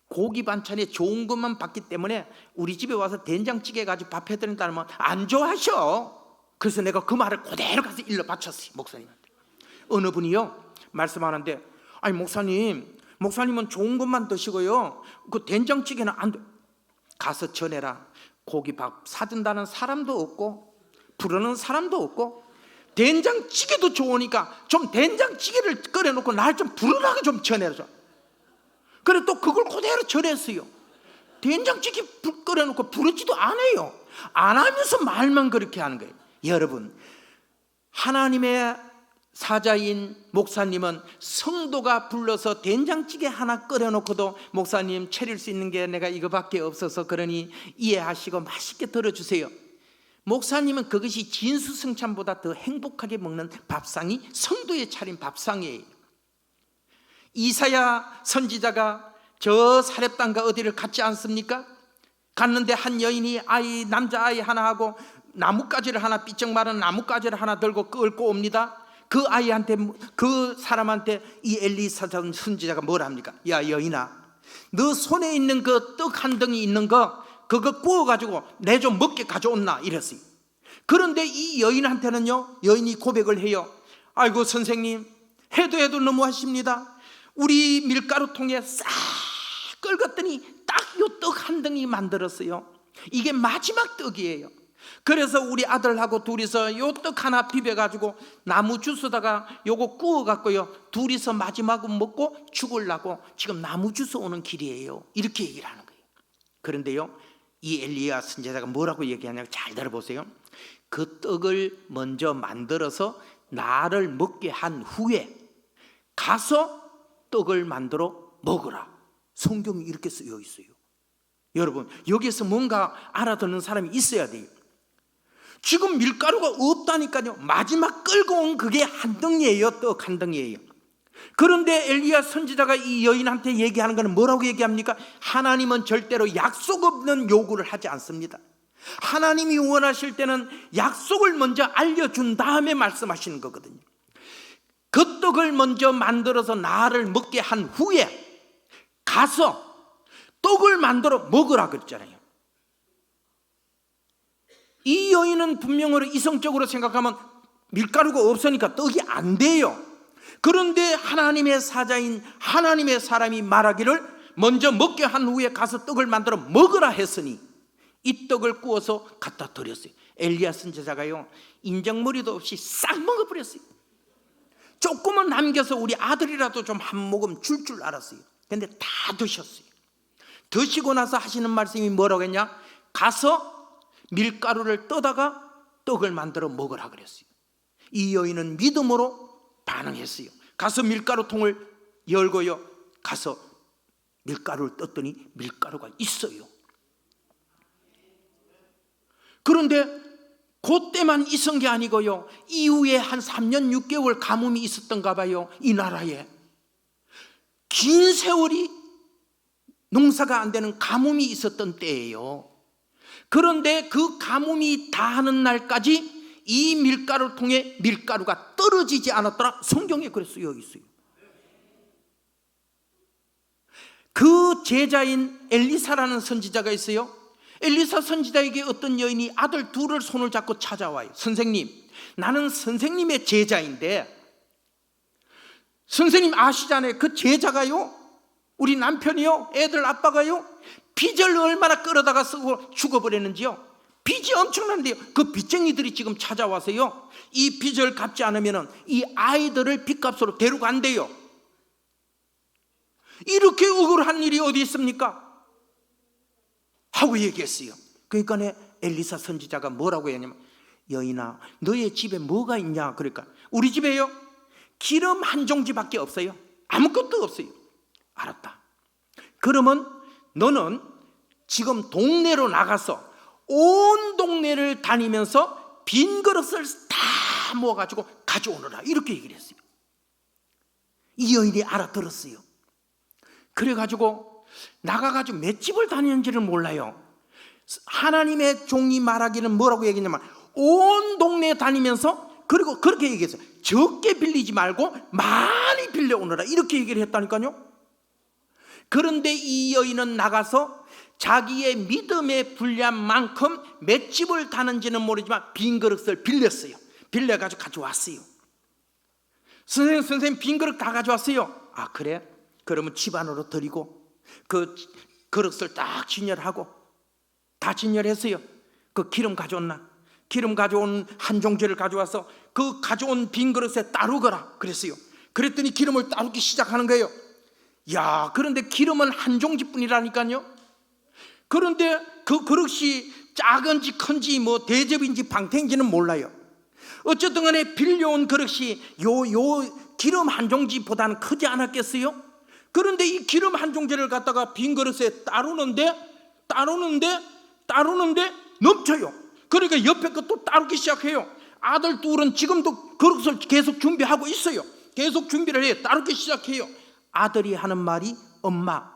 고기 반찬에 좋은 것만 받기 때문에 우리 집에 와서 된장찌개 가지고 밥 해드린다면 안 좋아하셔. 그래서 내가 그 말을 그대로 가서 일러 바쳤어요, 목사님한테. 어느 분이요 말씀하는데, 아니 목사님은 좋은 것만 드시고요, 그 된장찌개는 안 돼. 가서 전해라. 고기밥 사준다는 사람도 없고 부르는 사람도 없고 된장찌개도 좋으니까 좀 된장찌개를 끓여놓고 날 좀 부르라고 좀 전해줘. 그래 또 그걸 그대로 전했어요. 된장찌개 끓여놓고 부르지도 않아요. 안 하면서 말만 그렇게 하는 거예요. 여러분, 하나님의 사자인 목사님은 성도가 불러서 된장찌개 하나 끓여놓고도 목사님 차릴 수 있는 게 내가 이거밖에 없어서 그러니 이해하시고 맛있게 들어주세요. 목사님은 그것이 진수성찬보다 더 행복하게 먹는 밥상이 성도의 차린 밥상이에요. 이사야 선지자가 저 사렙당과 어디를 갔지 않습니까? 갔는데 한 여인이 남자아이 하나 하고 나뭇가지를 하나, 삐쩍 마른 나뭇가지를 하나 들고 끌고 옵니다. 그 아이한테, 그 사람한테 이 엘리사 선지자가 뭘 합니까? 야 여인아, 너 손에 있는 그 떡 한 덩이 있는 거 그거 구워가지고 내 좀 먹게 가져온나 이랬어요. 그런데 이 여인한테는요, 여인이 고백을 해요. 아이고 선생님, 해도 너무하십니다. 우리 밀가루통에 싹 끓였더니 딱 요 떡 한 덩이 만들었어요. 이게 마지막 떡이에요. 그래서 우리 아들하고 둘이서 요 떡 하나 비벼가지고 나무 주스다가 요거 구워갖고요, 둘이서 마지막은 먹고 죽으려고 지금 나무 주스 오는 길이에요. 이렇게 얘기를 하는 거예요. 그런데요, 이 엘리야 선지자가 뭐라고 얘기하냐고 잘 들어보세요. 그 떡을 먼저 만들어서 나를 먹게 한 후에 가서 떡을 만들어 먹으라. 성경이 이렇게 쓰여 있어요. 여러분, 여기에서 뭔가 알아듣는 사람이 있어야 돼요. 지금 밀가루가 없다니까요. 마지막 끌고 온 그게 한 덩이에요. 떡 한 덩이에요. 그런데 엘리야 선지자가 이 여인한테 얘기하는 것은 뭐라고 얘기합니까? 하나님은 절대로 약속 없는 요구를 하지 않습니다. 하나님이 원하실 때는 약속을 먼저 알려준 다음에 말씀하시는 거거든요. 그 떡을 먼저 만들어서 나를 먹게 한 후에 가서 떡을 만들어 먹으라 그랬잖아요. 이 여인은 분명으로 이성적으로 생각하면 밀가루가 없으니까 떡이 안 돼요. 그런데 하나님의 사자인 하나님의 사람이 말하기를 먼저 먹게 한 후에 가서 떡을 만들어 먹으라 했으니 이 떡을 구워서 갖다 드렸어요. 엘리야 선지자가요, 인정머리도 없이 싹 먹어버렸어요. 조금은 남겨서 우리 아들이라도 좀 한 모금 줄 알았어요. 근데 다 드셨어요. 드시고 나서 하시는 말씀이 뭐라고 했냐? 가서 밀가루를 떠다가 떡을 만들어 먹으라 그랬어요. 이 여인은 믿음으로 반응했어요. 가서 밀가루통을 열고요, 가서 밀가루를 떴더니 밀가루가 있어요. 그런데 그때만 있은 게 아니고요, 이후에 한 3년 6개월 가뭄이 있었던가 봐요. 이 나라에 긴 세월이 농사가 안 되는 가뭄이 있었던 때예요. 그런데 그 가뭄이 다하는 날까지 이 밀가루통에 밀가루가 떨어지지 않았더라. 성경에 그래 쓰여 있어요. 그 제자인 엘리사라는 선지자가 있어요. 엘리사 선지자에게 어떤 여인이 아들 둘을 손을 잡고 찾아와요. 선생님, 나는 선생님의 제자인데, 선생님 아시잖아요. 그 제자가요, 우리 남편이요, 애들 아빠가요, 빚을 얼마나 끌어다가 쓰고 죽어버렸는지요. 빚이 엄청난데요. 그 빚쟁이들이 지금 찾아와서요, 이 빚을 갚지 않으면 이 아이들을 빚값으로 데려간대요. 이렇게 억울한 일이 어디 있습니까? 하고 얘기했어요. 그러니까 엘리사 선지자가 뭐라고 했냐면, 여인아, 너의 집에 뭐가 있냐? 그러니까 우리 집에요, 기름 한 종지밖에 없어요. 아무것도 없어요. 알았다. 그러면 너는 지금 동네로 나가서 온 동네를 다니면서 빈 그릇을 다 모아가지고 가져오너라, 이렇게 얘기를 했어요. 이 여인이 알아들었어요. 그래가지고 나가가지고 맷집을 다니는지를 몰라요. 하나님의 종이 말하기는 뭐라고 얘기했냐면, 온 동네 다니면서, 그리고 그렇게 얘기했어요. 적게 빌리지 말고 많이 빌려오너라, 이렇게 얘기를 했다니까요. 그런데 이 여인은 나가서 자기의 믿음에 불리한 만큼 맷집을 다는지는 모르지만 빈 그릇을 빌렸어요. 빌려가지고 가져왔어요. 선생님 빈 그릇 다 가져왔어요. 아, 그래? 그러면 집 안으로 드리고 그 그릇을 딱 진열하고, 다 진열했어요. 그 기름 가져왔나? 기름 가져온 한 종지를 가져와서 그 가져온 빈 그릇에 따르거라 그랬어요. 그랬더니 기름을 따르기 시작하는 거예요. 야, 그런데 기름은 한 종지뿐이라니까요. 그런데 그 그릇이 작은지 큰지 뭐 대접인지 방태인지는 몰라요. 어쨌든 간에 빌려온 그릇이 요 기름 한 종지보다는 크지 않았겠어요? 그런데 이 기름 한 종지를 갖다가 빈 그릇에 따르는데 넘쳐요. 그러니까 옆에 것도 따르기 시작해요. 아들 둘은 지금도 그릇을 계속 준비하고 있어요. 계속 준비를 해요. 따르기 시작해요. 아들이 하는 말이, 엄마,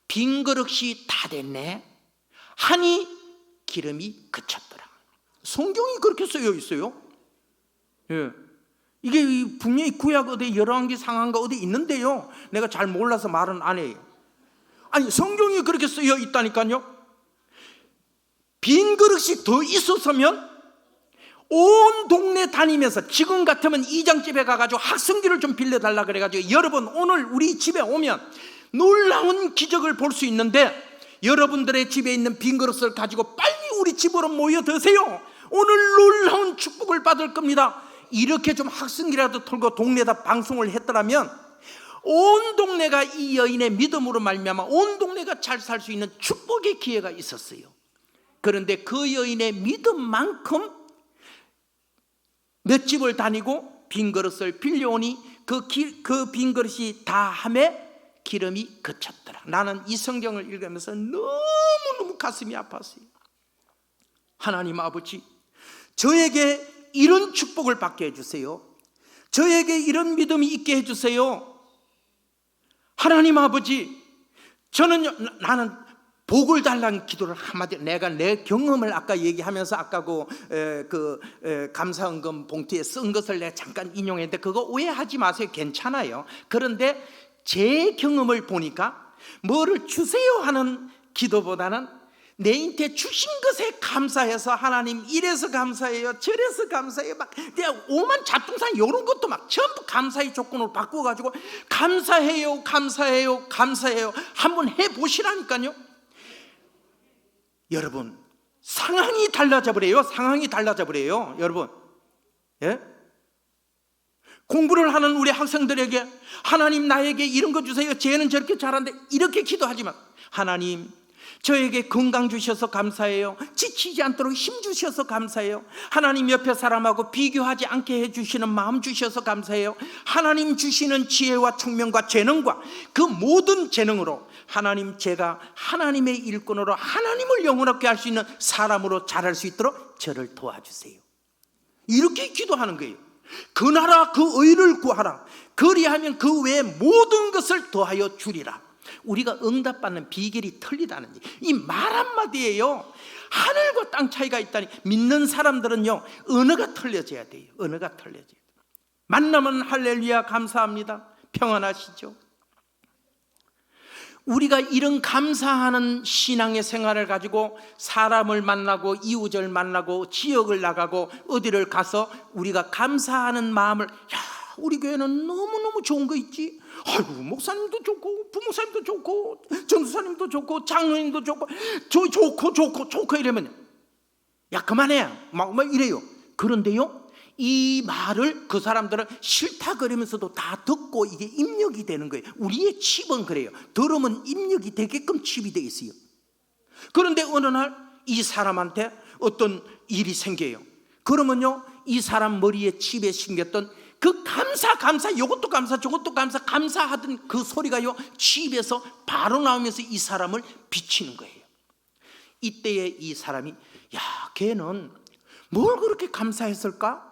빈 그릇이 다 됐네 하니 기름이 그쳤더라. 성경이 그렇게 쓰여 있어요. 예. 이게 분명히 구약 어디 열왕기 상한가 어디 있는데요, 내가 잘 몰라서 말은 안 해요. 아니, 성경이 그렇게 쓰여 있다니까요. 빈 그릇이 더 있었으면 온 동네 다니면서, 지금 같으면 이장집에 가가지고 학생기를 좀 빌려달라 그래가지고, 여러분 오늘 우리 집에 오면 놀라운 기적을 볼 수 있는데, 여러분들의 집에 있는 빈 그릇을 가지고 빨리 우리 집으로 모여 드세요. 오늘 놀라운 축복을 받을 겁니다. 이렇게 좀 학생기라도 털고 동네에다 방송을 했더라면 온 동네가 이 여인의 믿음으로 말미암아 온 동네가 잘 살 수 있는 축복의 기회가 있었어요. 그런데 그 여인의 믿음만큼 몇 집을 다니고 빈 그릇을 빌려오니 그 빈 그릇이 다함에 기름이 그쳤더라. 나는 이 성경을 읽으면서 너무너무 가슴이 아팠어요. 하나님 아버지, 저에게 이런 축복을 받게 해주세요. 저에게 이런 믿음이 있게 해주세요. 하나님 아버지, 나는 복을 달라는 기도를 한마디, 내가 내 경험을 아까 얘기하면서 아까 감사헌금 봉투에 쓴 것을 내가 잠깐 인용했는데 그거 오해하지 마세요. 괜찮아요. 그런데 제 경험을 보니까 뭐를 주세요 하는 기도보다는 내 인태 주신 것에 감사해서 하나님 이래서 감사해요, 저래서 감사해요, 막 내가 오만 잡동사니 이런 것도 막 전부 감사의 조건으로 바꾸어가지고 감사해요, 감사해요, 감사해요 한번 해보시라니까요. 여러분, 상황이 달라져 버려요. 상황이 달라져 버려요. 여러분, 예? 공부를 하는 우리 학생들에게 하나님 나에게 이런 거 주세요, 쟤는 저렇게 잘하는데, 이렇게 기도하지만 하나님 저에게 건강 주셔서 감사해요, 지치지 않도록 힘 주셔서 감사해요, 하나님 옆에 사람하고 비교하지 않게 해주시는 마음 주셔서 감사해요, 하나님 주시는 지혜와 총명과 재능과 그 모든 재능으로 하나님 제가 하나님의 일꾼으로 하나님을 영원하게 할 수 있는 사람으로 자랄 수 있도록 저를 도와주세요. 이렇게 기도하는 거예요. 그 나라 그 의를 구하라, 그리하면 그 외의 모든 것을 더하여 주리라. 우리가 응답받는 비결이 틀리다는 이 말 한마디예요. 하늘과 땅 차이가 있다니. 믿는 사람들은요, 언어가 틀려져야 돼요. 언어가 틀려져야 돼요. 만나면 할렐루야 감사합니다, 평안하시죠? 우리가 이런 감사하는 신앙의 생활을 가지고 사람을 만나고 이웃을 만나고 지역을 나가고 어디를 가서 우리가 감사하는 마음을, 야, 우리 교회는 너무너무 좋은 거 있지, 아이고 목사님도 좋고 부목사님도 좋고 전도사님도 좋고 장로님도 좋고 좋고 이러면 야 그만해 막 이래요. 그런데요, 이 말을 그 사람들은 싫다 그러면서도 다 듣고 이게 입력이 되는 거예요. 우리의 칩은 그래요. 들으면 입력이 되게끔 칩이 돼 있어요. 그런데 어느 날 이 사람한테 어떤 일이 생겨요. 그러면요, 이 사람 머리에 칩에 심겼던 그 감사 이것도 감사 저것도 감사하던 그 소리가요, 칩에서 바로 나오면서 이 사람을 비치는 거예요. 이때에 이 사람이, 야, 걔는 뭘 그렇게 감사했을까?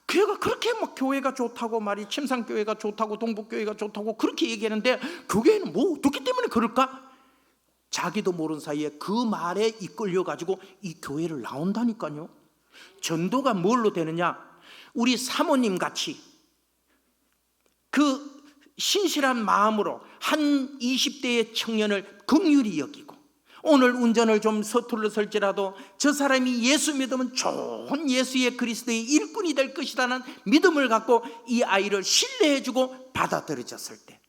걔가 그렇게 막 교회가 좋다고 말이, 침상교회가 좋다고 동북교회가 좋다고 그렇게 얘기하는데 교회는 뭐 어떻기 때문에 그럴까? 자기도 모르는 사이에 그 말에 이끌려 가지고 이 교회를 나온다니까요. 전도가 뭘로 되느냐? 우리 사모님 같이 그 신실한 마음으로 한 20대의 청년을 긍휼히 여기고, 오늘 운전을 좀 서툴러설지라도 저 사람이 예수 믿으면 좋은 예수의 그리스도의 일꾼이 될 것이라는 믿음을 갖고 이 아이를 신뢰해주고 받아들여졌을 때,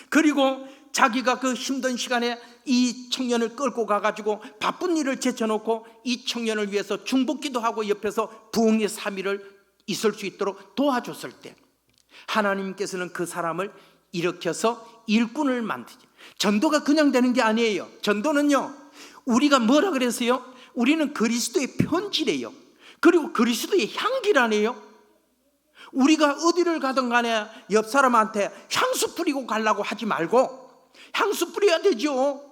그리고 자기가 그 힘든 시간에 이 청년을 끌고 가가지고 바쁜 일을 제쳐놓고 이 청년을 위해서 중복기도 하고 옆에서 부흥의 3일을 있을 수 있도록 도와줬을 때, 하나님께서는 그 사람을 일으켜서 일꾼을 만드죠. 전도가 그냥 되는 게 아니에요. 전도는요, 우리가 뭐라 그랬어요? 우리는 그리스도의 편지래요. 그리고 그리스도의 향기라네요. 우리가 어디를 가든 간에 옆 사람한테 향수 뿌리고 가려고 하지 말고 향수 뿌려야 되죠.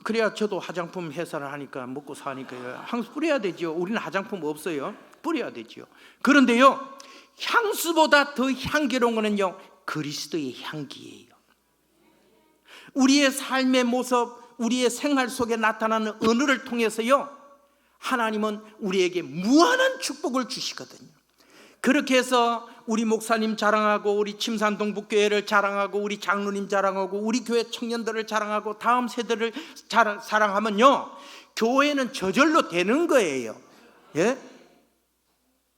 그래야 저도 화장품 회사를 하니까 먹고 사니까 향수 뿌려야 되죠. 우리는 화장품 없어요. 뿌려야 되죠. 그런데요, 향수보다 더 향기로운 거는요, 그리스도의 향기예요. 우리의 삶의 모습, 우리의 생활 속에 나타나는 언어를 통해서요, 하나님은 우리에게 무한한 축복을 주시거든요. 그렇게 해서 우리 목사님 자랑하고 우리 침산동북교회를 자랑하고 우리 장로님 자랑하고 우리 교회 청년들을 자랑하고 다음 세대를 사랑하면요, 교회는 저절로 되는 거예요. 예?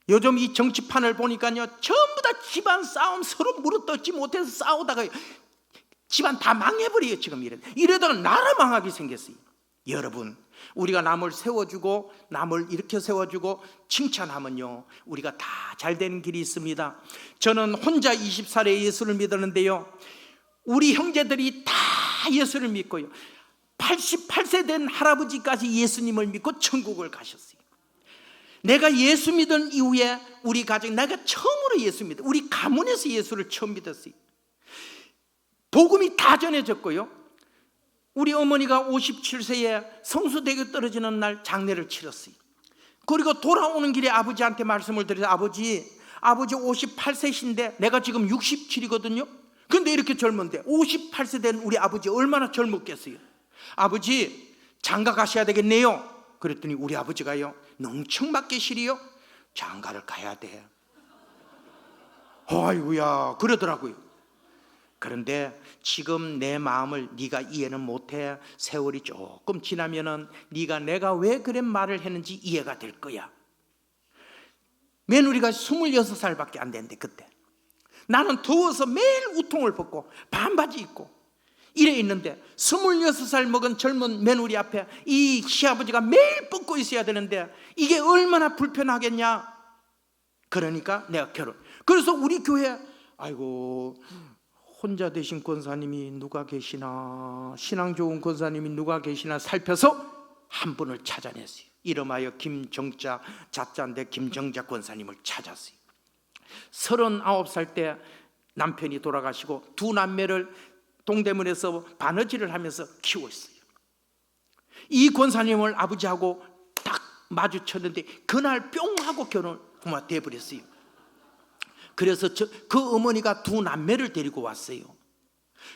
요즘 이 정치판을 보니까요, 전부 다 집안 싸움, 서로 물어뜯지 못해서 싸우다가 집안 다 망해버려요. 지금 이러다가 나라 망하게 생겼어요. 여러분, 우리가 남을 세워주고 남을 이렇게 세워주고 칭찬하면요, 우리가 다 잘되는 길이 있습니다. 저는 혼자 20살에 예수를 믿었는데요, 우리 형제들이 다 예수를 믿고요, 88세 된 할아버지까지 예수님을 믿고 천국을 가셨어요. 내가 예수 믿은 이후에 우리 가정, 내가 처음으로 예수 믿어, 우리 가문에서 예수를 처음 믿었어요. 복음이 다 전해졌고요, 우리 어머니가 57세에 성수대교 떨어지는 날 장례를 치렀어요. 그리고 돌아오는 길에 아버지한테 말씀을 드려서, 아버지 58세신데 내가 지금 67이거든요 근데 이렇게 젊은데 58세 된 우리 아버지 얼마나 젊었겠어요. 아버지 장가 가셔야 되겠네요. 그랬더니 우리 아버지가요, 농청맞게 시리요, 장가를 가야 돼. 아이고야 그러더라고요. 그런데 지금 내 마음을 네가 이해는 못해. 세월이 조금 지나면은 네가 내가 왜 그런 말을 했는지 이해가 될 거야. 며느리가 26살밖에 안 됐는데 그때 나는 더워서 매일 우통을 벗고 반바지 입고 이래 있는데 26살 먹은 젊은 며느리 앞에 이 시아버지가 매일 벗고 있어야 되는데 이게 얼마나 불편하겠냐. 그러니까 내가 그래서 우리 교회 아이고 혼자 되신 권사님이 누가 계시나, 신앙 좋은 권사님이 누가 계시나 살펴서 한 분을 찾아냈어요. 이름하여 김정자, 자자인데 김정자 권사님을 찾았어요. 39살 때 남편이 돌아가시고 두 남매를 동대문에서 바느질을 하면서 키웠어요. 이 권사님을 아버지하고 딱 마주쳤는데 그날 뿅 하고 결혼을 돼버렸어요. 그래서 그 어머니가 두 남매를 데리고 왔어요.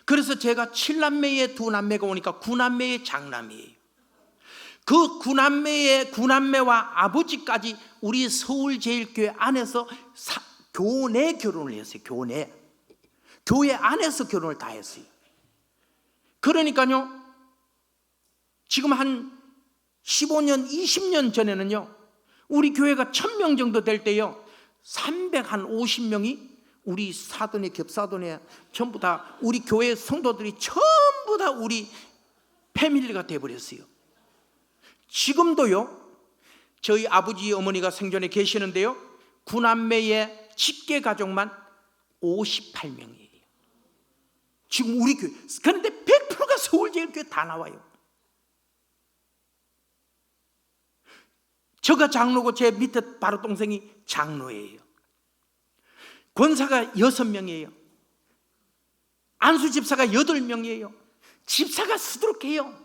그래서 제가 7남매의 두 남매가 오니까 9남매의 장남이에요. 그 9남매와 아버지까지 우리 서울제일교회 안에서 교내 결혼을 했어요. 교회 안에서 결혼을 다 했어요. 그러니까요, 지금 한 15년, 20년 전에는요, 우리 교회가 1000명 정도 될 때요, 350명이 우리 사돈에 겹사돈에 전부 다 우리 교회 성도들이 전부 다 우리 패밀리가 돼버렸어요. 지금도요, 저희 아버지 어머니가 생전에 계시는데요, 9남매의 직계 가족만 58명이에요. 지금 우리 교회. 그런데 100%가 서울제일교회 다 나와요. 저가 장로고 제 밑에 바로 동생이 장로예요. 권사가 6명이에요. 안수 집사가 8명이에요. 집사가 수두룩해요.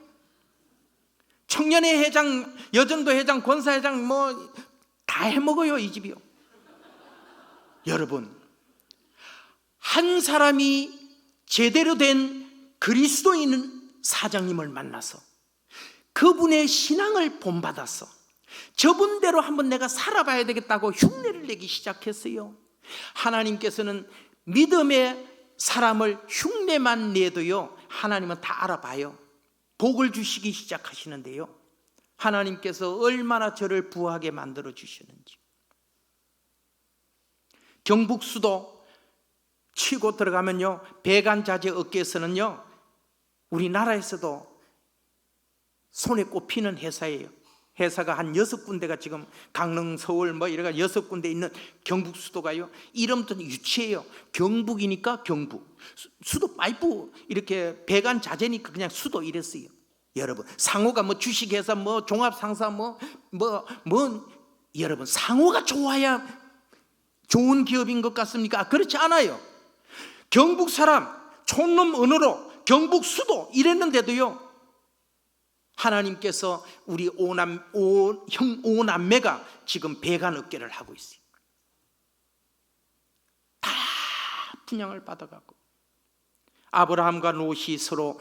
청년회 회장, 여전도 회장, 권사 회장 뭐 다 해먹어요, 이 집이요. 여러분, 한 사람이 제대로 된 그리스도인 사장님을 만나서 그분의 신앙을 본받아서 저분대로 한번 내가 살아봐야 되겠다고 흉내를 내기 시작했어요. 하나님께서는 믿음의 사람을 흉내만 내도요, 하나님은 다 알아봐요. 복을 주시기 시작하시는데요, 하나님께서 얼마나 저를 부하게 만들어 주시는지. 경북 수도 치고 들어가면요, 배관자재 업계에서는요, 우리나라에서도 손에 꼽히는 회사예요. 회사가 한 6군데가 지금 강릉, 서울 뭐 이래가 6군데 있는 경북 수도가요, 이름도 유치해요. 경북이니까 경북, 수도 파이프 이렇게 배관 자재니까 그냥 수도 이랬어요. 여러분, 상호가 뭐 주식회사 뭐 종합상사 뭐 여러분, 상호가 좋아야 좋은 기업인 것 같습니까? 그렇지 않아요. 경북 사람 촌놈 언어로 경북 수도 이랬는데도요, 하나님께서 우리 오남매가 지금 배관 업계를 하고 있어요. 다 분양을 받아갖고 아브라함과 롯이 서로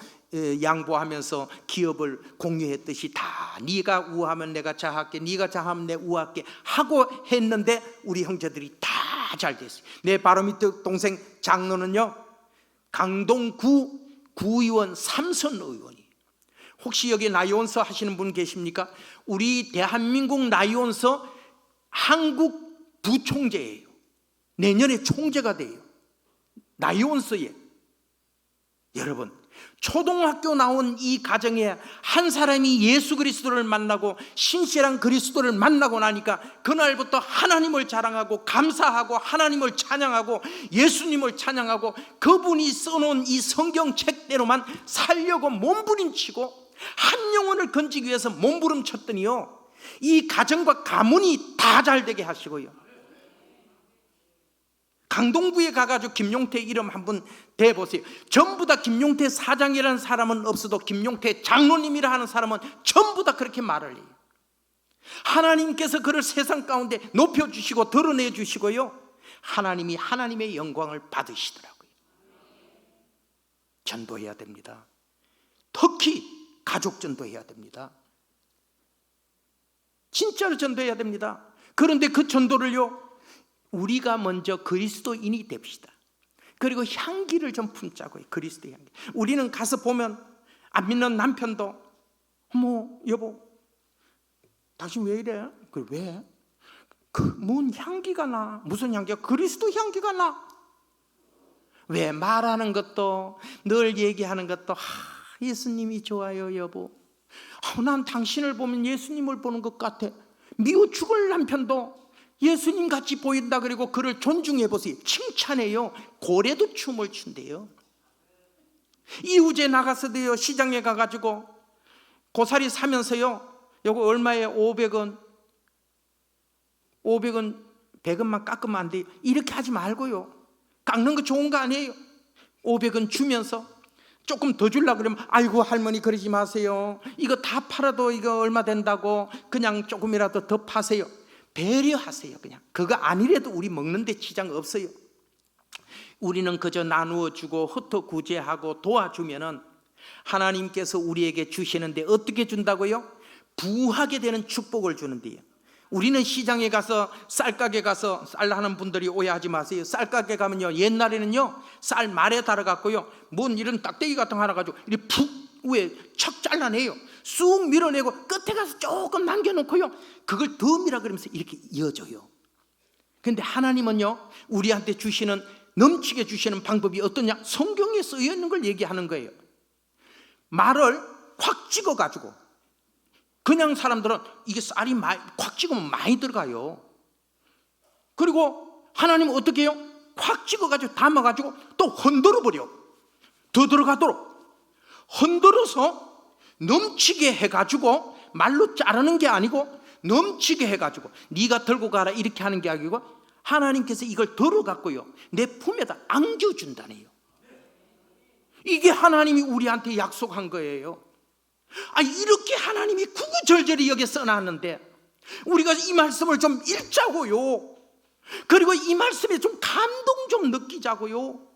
양보하면서 기업을 공유했듯이 다 네가 우하면 내가 자할게, 네가 자하면 내가 우할게 하고 했는데 우리 형제들이 다 잘 됐어요. 내 바로 밑에 동생 장로는요, 강동구 구의원 삼선 의원이에요. 혹시 여기 나이온서 하시는 분 계십니까? 우리 대한민국 나이온서 한국 부총재예요. 내년에 총재가 돼요. 나이온서에. 여러분, 초등학교 나온 이 가정에 한 사람이 예수 그리스도를 만나고 신실한 그리스도를 만나고 나니까 그날부터 하나님을 자랑하고 감사하고 하나님을 찬양하고 예수님을 찬양하고 그분이 써놓은 이 성경책대로만 살려고 몸부림치고 한 영혼을 건지기 위해서 몸부림쳤더니요, 이 가정과 가문이 다 잘되게 하시고요, 강동구에 가가지고 김용태 이름 한번 대보세요. 전부 다 김용태 사장이라는 사람은 없어도 김용태 장로님이라 하는 사람은 전부 다 그렇게 말을 해요. 하나님께서 그를 세상 가운데 높여주시고 드러내주시고요, 하나님이 하나님의 영광을 받으시더라고요. 전도해야 됩니다. 특히 가족 전도해야 됩니다. 진짜로 전도해야 됩니다. 그런데 그 전도를요, 우리가 먼저 그리스도인이 됩시다. 그리고 향기를 좀 품자고요. 그리스도의 향기. 우리는 가서 보면 안 믿는 남편도 어머 여보 당신 왜 이래? 그래 왜? 뭔 향기가 나. 무슨 향기야? 그리스도 향기가 나. 왜? 말하는 것도 늘 얘기하는 것도 예수님이 좋아요 여보. 난 당신을 보면 예수님을 보는 것 같아. 미워 죽을 남편도 예수님 같이 보인다 그리고 그를 존중해 보세요. 칭찬해요. 고래도 춤을 춘대요. 이후제 나가서도요 시장에 가가지고 고사리 사면서요 요거 얼마에 500원 100원만 깎으면 안 돼요. 이렇게 하지 말고요. 깎는 거 좋은 거 아니에요. 500원 주면서 조금 더 주려고 그러면 아이고 할머니 그러지 마세요. 이거 다 팔아도 이거 얼마 된다고 그냥 조금이라도 더 파세요. 배려하세요. 그냥 그거 아니래도 우리 먹는데 지장 없어요. 우리는 그저 나누어 주고 흩어구제하고 도와주면은 하나님께서 우리에게 주시는데 어떻게 준다고요? 부하게 되는 축복을 주는데요. 우리는 시장에 가서 쌀가게 가서 쌀 하는 분들이 오해하지 마세요. 쌀가게 가면요 옛날에는요 쌀 말에 달아갖고요 뭔 이런 딱대기 같은 거 하나 가지고 이렇게 푹 위에 척 잘라내요. 쑥 밀어내고 끝에 가서 조금 남겨놓고요 그걸 더 밀어 그러면서 이렇게 이어줘요. 근데 하나님은요 우리한테 주시는 넘치게 주시는 방법이 어떠냐? 성경에 쓰여 있는 걸 얘기하는 거예요. 말을 확 찍어가지고 그냥 사람들은 이게 쌀이 콱 찍으면 많이 들어가요. 그리고 하나님은 어떻게 해요? 콱 찍어가지고 담아가지고 또 흔들어 버려. 더 들어가도록 흔들어서 넘치게 해가지고 말로 자르는 게 아니고 넘치게 해가지고 네가 들고 가라 이렇게 하는 게 아니고 하나님께서 이걸 들어갖고요 내 품에다 안겨준다네요. 이게 하나님이 우리한테 약속한 거예요. 이렇게 하나님이 구구절절히 여기 써놨는데 우리가 이 말씀을 좀 읽자고요. 그리고 이 말씀에 좀 감동 좀 느끼자고요.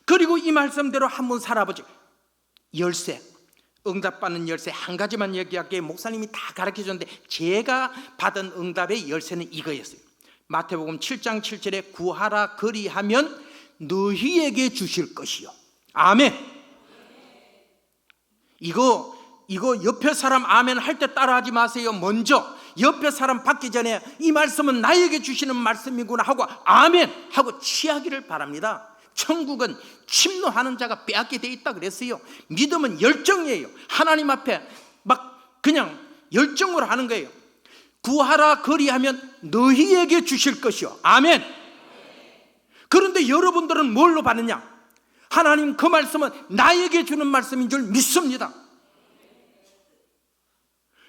그리고 이 말씀대로 한번 살아보지. 열쇠, 응답받는 열쇠 한 가지만 얘기할게요. 목사님이 다 가르쳐줬는데 제가 받은 응답의 열쇠는 이거였어요. 마태복음 7장 7절에 구하라 그리하면 너희에게 주실 것이요. 아멘. 이거 옆에 사람 아멘 할 때 따라하지 마세요. 먼저 옆에 사람 받기 전에 이 말씀은 나에게 주시는 말씀이구나 하고 아멘 하고 취하기를 바랍니다. 천국은 침노하는 자가 빼앗게 돼 있다 그랬어요. 믿음은 열정이에요. 하나님 앞에 막 그냥 열정으로 하는 거예요. 구하라 그리하면 너희에게 주실 것이요. 아멘. 그런데 여러분들은 뭘로 받느냐? 하나님 그 말씀은 나에게 주는 말씀인 줄 믿습니다.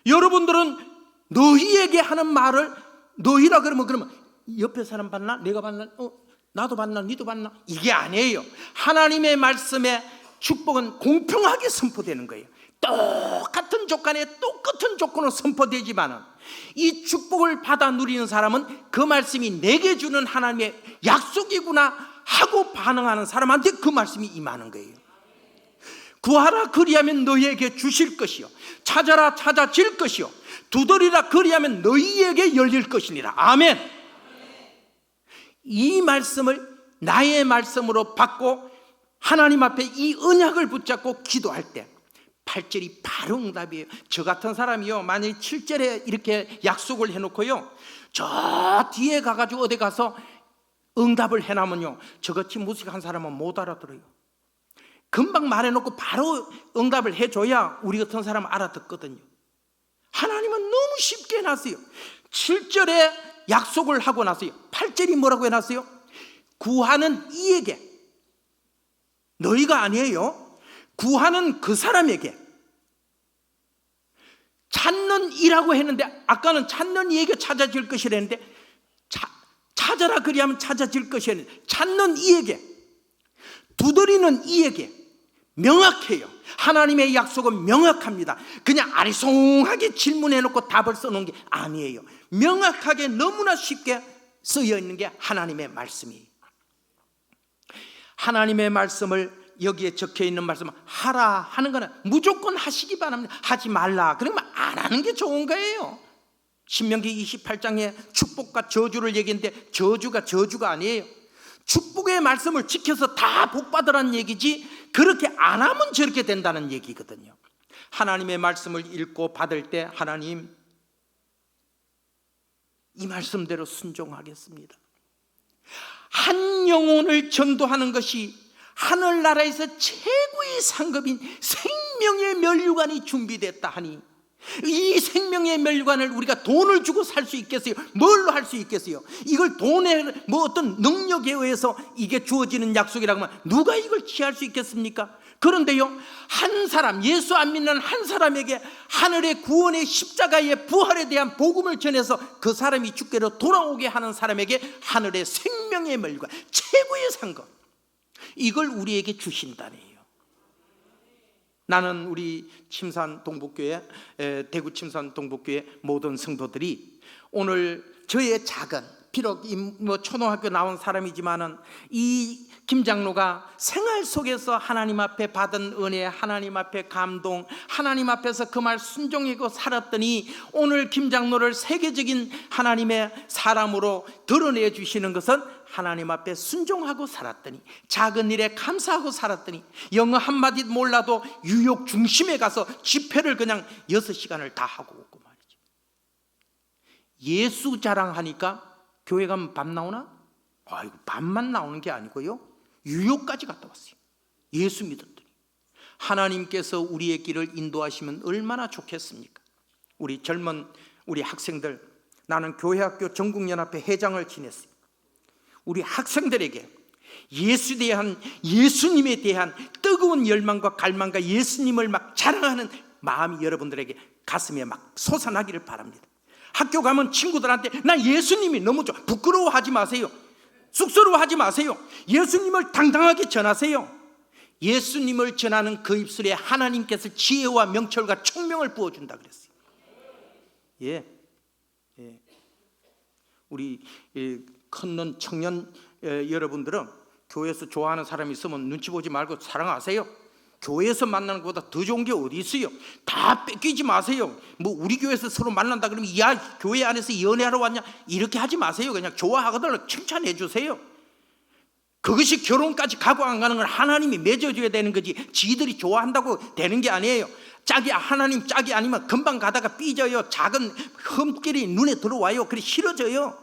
여러분들은 너희에게 하는 말을 너희라 그러면 옆에 사람 받나? 내가 받나? 나도 받나? 니도 받나? 이게 아니에요. 하나님의 말씀의 축복은 공평하게 선포되는 거예요. 똑같은 조건에 똑같은 조건으로 선포되지만은 이 축복을 받아 누리는 사람은 그 말씀이 내게 주는 하나님의 약속이구나 하고 반응하는 사람한테 그 말씀이 임하는 거예요. 구하라 그리하면 너희에게 주실 것이요 찾아라 찾아질 것이요 두드리라 그리하면 너희에게 열릴 것이니라. 아멘. 이 말씀을 나의 말씀으로 받고 하나님 앞에 이 언약을 붙잡고 기도할 때 8절이 바로 응답이에요. 저 같은 사람이요 만약에 7절에 이렇게 약속을 해놓고요 저 뒤에 가가지고 어디 가서 응답을 해놔면요 저같이 무식한 사람은 못 알아들어요. 금방 말해놓고 바로 응답을 해줘야 우리 같은 사람은 알아듣거든요. 하나님은 너무 쉽게 해놨어요. 7절에 약속을 하고 나서요 8절이 뭐라고 해놨어요? 구하는 이에게, 너희가 아니에요. 구하는 그 사람에게, 찾는 이라고 했는데 아까는 찾는 이에게 찾아질 것이라는데 찾아라 그리하면 찾아질 것이라는데 찾는 이에게, 두드리는 이에게 명확해요. 하나님의 약속은 명확합니다. 그냥 아리송하게 질문해놓고 답을 써놓은 게 아니에요. 명확하게 너무나 쉽게 쓰여 있는 게 하나님의 말씀이에요. 하나님의 말씀을 여기에 적혀 있는 말씀은 하라 하는 거는 무조건 하시기 바랍니다. 하지 말라 그러면 안 하는 게 좋은 거예요. 신명기 28장에 축복과 저주를 얘기했는데 저주가 아니에요. 축복의 말씀을 지켜서 다 복받으라는 얘기지 그렇게 안 하면 저렇게 된다는 얘기거든요. 하나님의 말씀을 읽고 받을 때 하나님 이 말씀대로 순종하겠습니다. 한 영혼을 전도하는 것이 하늘나라에서 최고의 상급인 생명의 면류관이 준비됐다 하니 이 생명의 면류관을 우리가 돈을 주고 살 수 있겠어요? 뭘로 할 수 있겠어요? 이걸 돈의 뭐 어떤 능력에 의해서 이게 주어지는 약속이라고 하면 누가 이걸 취할 수 있겠습니까? 그런데요, 한 사람, 예수 안 믿는 한 사람에게 하늘의 구원의 십자가의 부활에 대한 복음을 전해서 그 사람이 주께로 돌아오게 하는 사람에게 하늘의 생명의 면류관, 최고의 상급, 이걸 우리에게 주신다네요. 나는 우리 침산 동북교회, 대구 침산 동북교회 모든 성도들이 오늘 저의 작은, 비록 뭐 초등학교 나온 사람이지만은 이 김 장로가 생활 속에서 하나님 앞에 받은 은혜, 하나님 앞에 감동, 하나님 앞에서 그 말 순종하고 살았더니 오늘 김 장로를 세계적인 하나님의 사람으로 드러내 주시는 것은 하나님 앞에 순종하고 살았더니, 작은 일에 감사하고 살았더니, 영어 한마디 몰라도 뉴욕 중심에 가서 집회를 그냥 6시간을 다 하고 오고 말이죠. 예수 자랑하니까 교회 가면 밥 나오나? 아이고, 밥만 나오는 게 아니고요, 뉴욕까지 갔다 왔어요. 예수 믿었더니. 하나님께서 우리의 길을 인도하시면 얼마나 좋겠습니까? 우리 젊은 우리 학생들, 나는 교회학교 전국연합회 회장을 지냈어요. 우리 학생들에게 예수님에 대한 뜨거운 열망과 갈망과 예수님을 막 자랑하는 마음이 여러분들에게 가슴에 막 솟아나기를 바랍니다. 학교 가면 친구들한테 나 예수님이 너무 좋아, 부끄러워하지 마세요. 쑥스러워하지 마세요. 예수님을 당당하게 전하세요. 예수님을 전하는 그 입술에 하나님께서 지혜와 명철과 총명을 부어준다 그랬어요. 예. 우리 컸는 청년 여러분들은 교회에서 좋아하는 사람이 있으면 눈치 보지 말고 사랑하세요. 교회에서 만나는 것보다 더 좋은 게 어디 있어요? 다 뺏기지 마세요. 뭐 우리 교회에서 서로 만난다 그러면 야, 교회 안에서 연애하러 왔냐, 이렇게 하지 마세요. 그냥 좋아하거든 칭찬해 주세요. 그것이 결혼까지 가고 안 가는 건 하나님이 맺어줘야 되는 거지 지들이 좋아한다고 되는 게 아니에요. 하나님 짝이 아니면 금방 가다가 삐져요. 작은 흠길이 눈에 들어와요. 그래 싫어져요.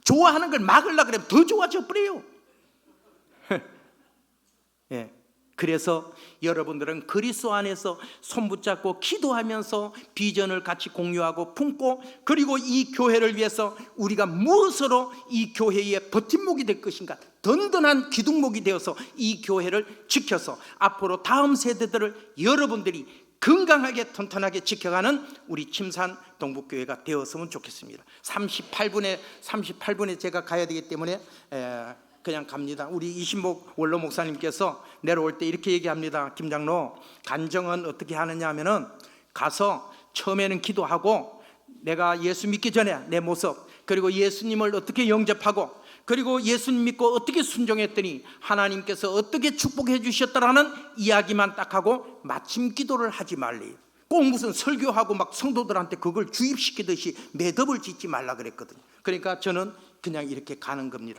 좋아하는 걸 막으려고 그러면 더 좋아져 버려요. 예. 그래서 여러분들은 그리스도 안에서 손붙잡고 기도하면서 비전을 같이 공유하고 품고, 그리고 이 교회를 위해서 우리가 무엇으로 이 교회의 버팀목이 될 것인가, 든든한 기둥목이 되어서 이 교회를 지켜서 앞으로 다음 세대들을 여러분들이 건강하게 튼튼하게 지켜가는 우리 침산 동북교회가 되었으면 좋겠습니다. 38분에 제가 가야 되기 때문에 그냥 갑니다. 우리 이신복 원로 목사님께서 내려올 때 이렇게 얘기합니다. 김 장로, 간정은 어떻게 하느냐 하면은 가서 처음에는 기도하고 내가 예수 믿기 전에 내 모습, 그리고 예수님을 어떻게 영접하고, 그리고 예수님 믿고 어떻게 순종했더니 하나님께서 어떻게 축복해 주셨다라는 이야기만 딱 하고 마침 기도를 하지 말래요. 꼭 무슨 설교하고 막 성도들한테 그걸 주입시키듯이 매듭을 짓지 말라 그랬거든요. 그러니까 저는 그냥 이렇게 가는 겁니다.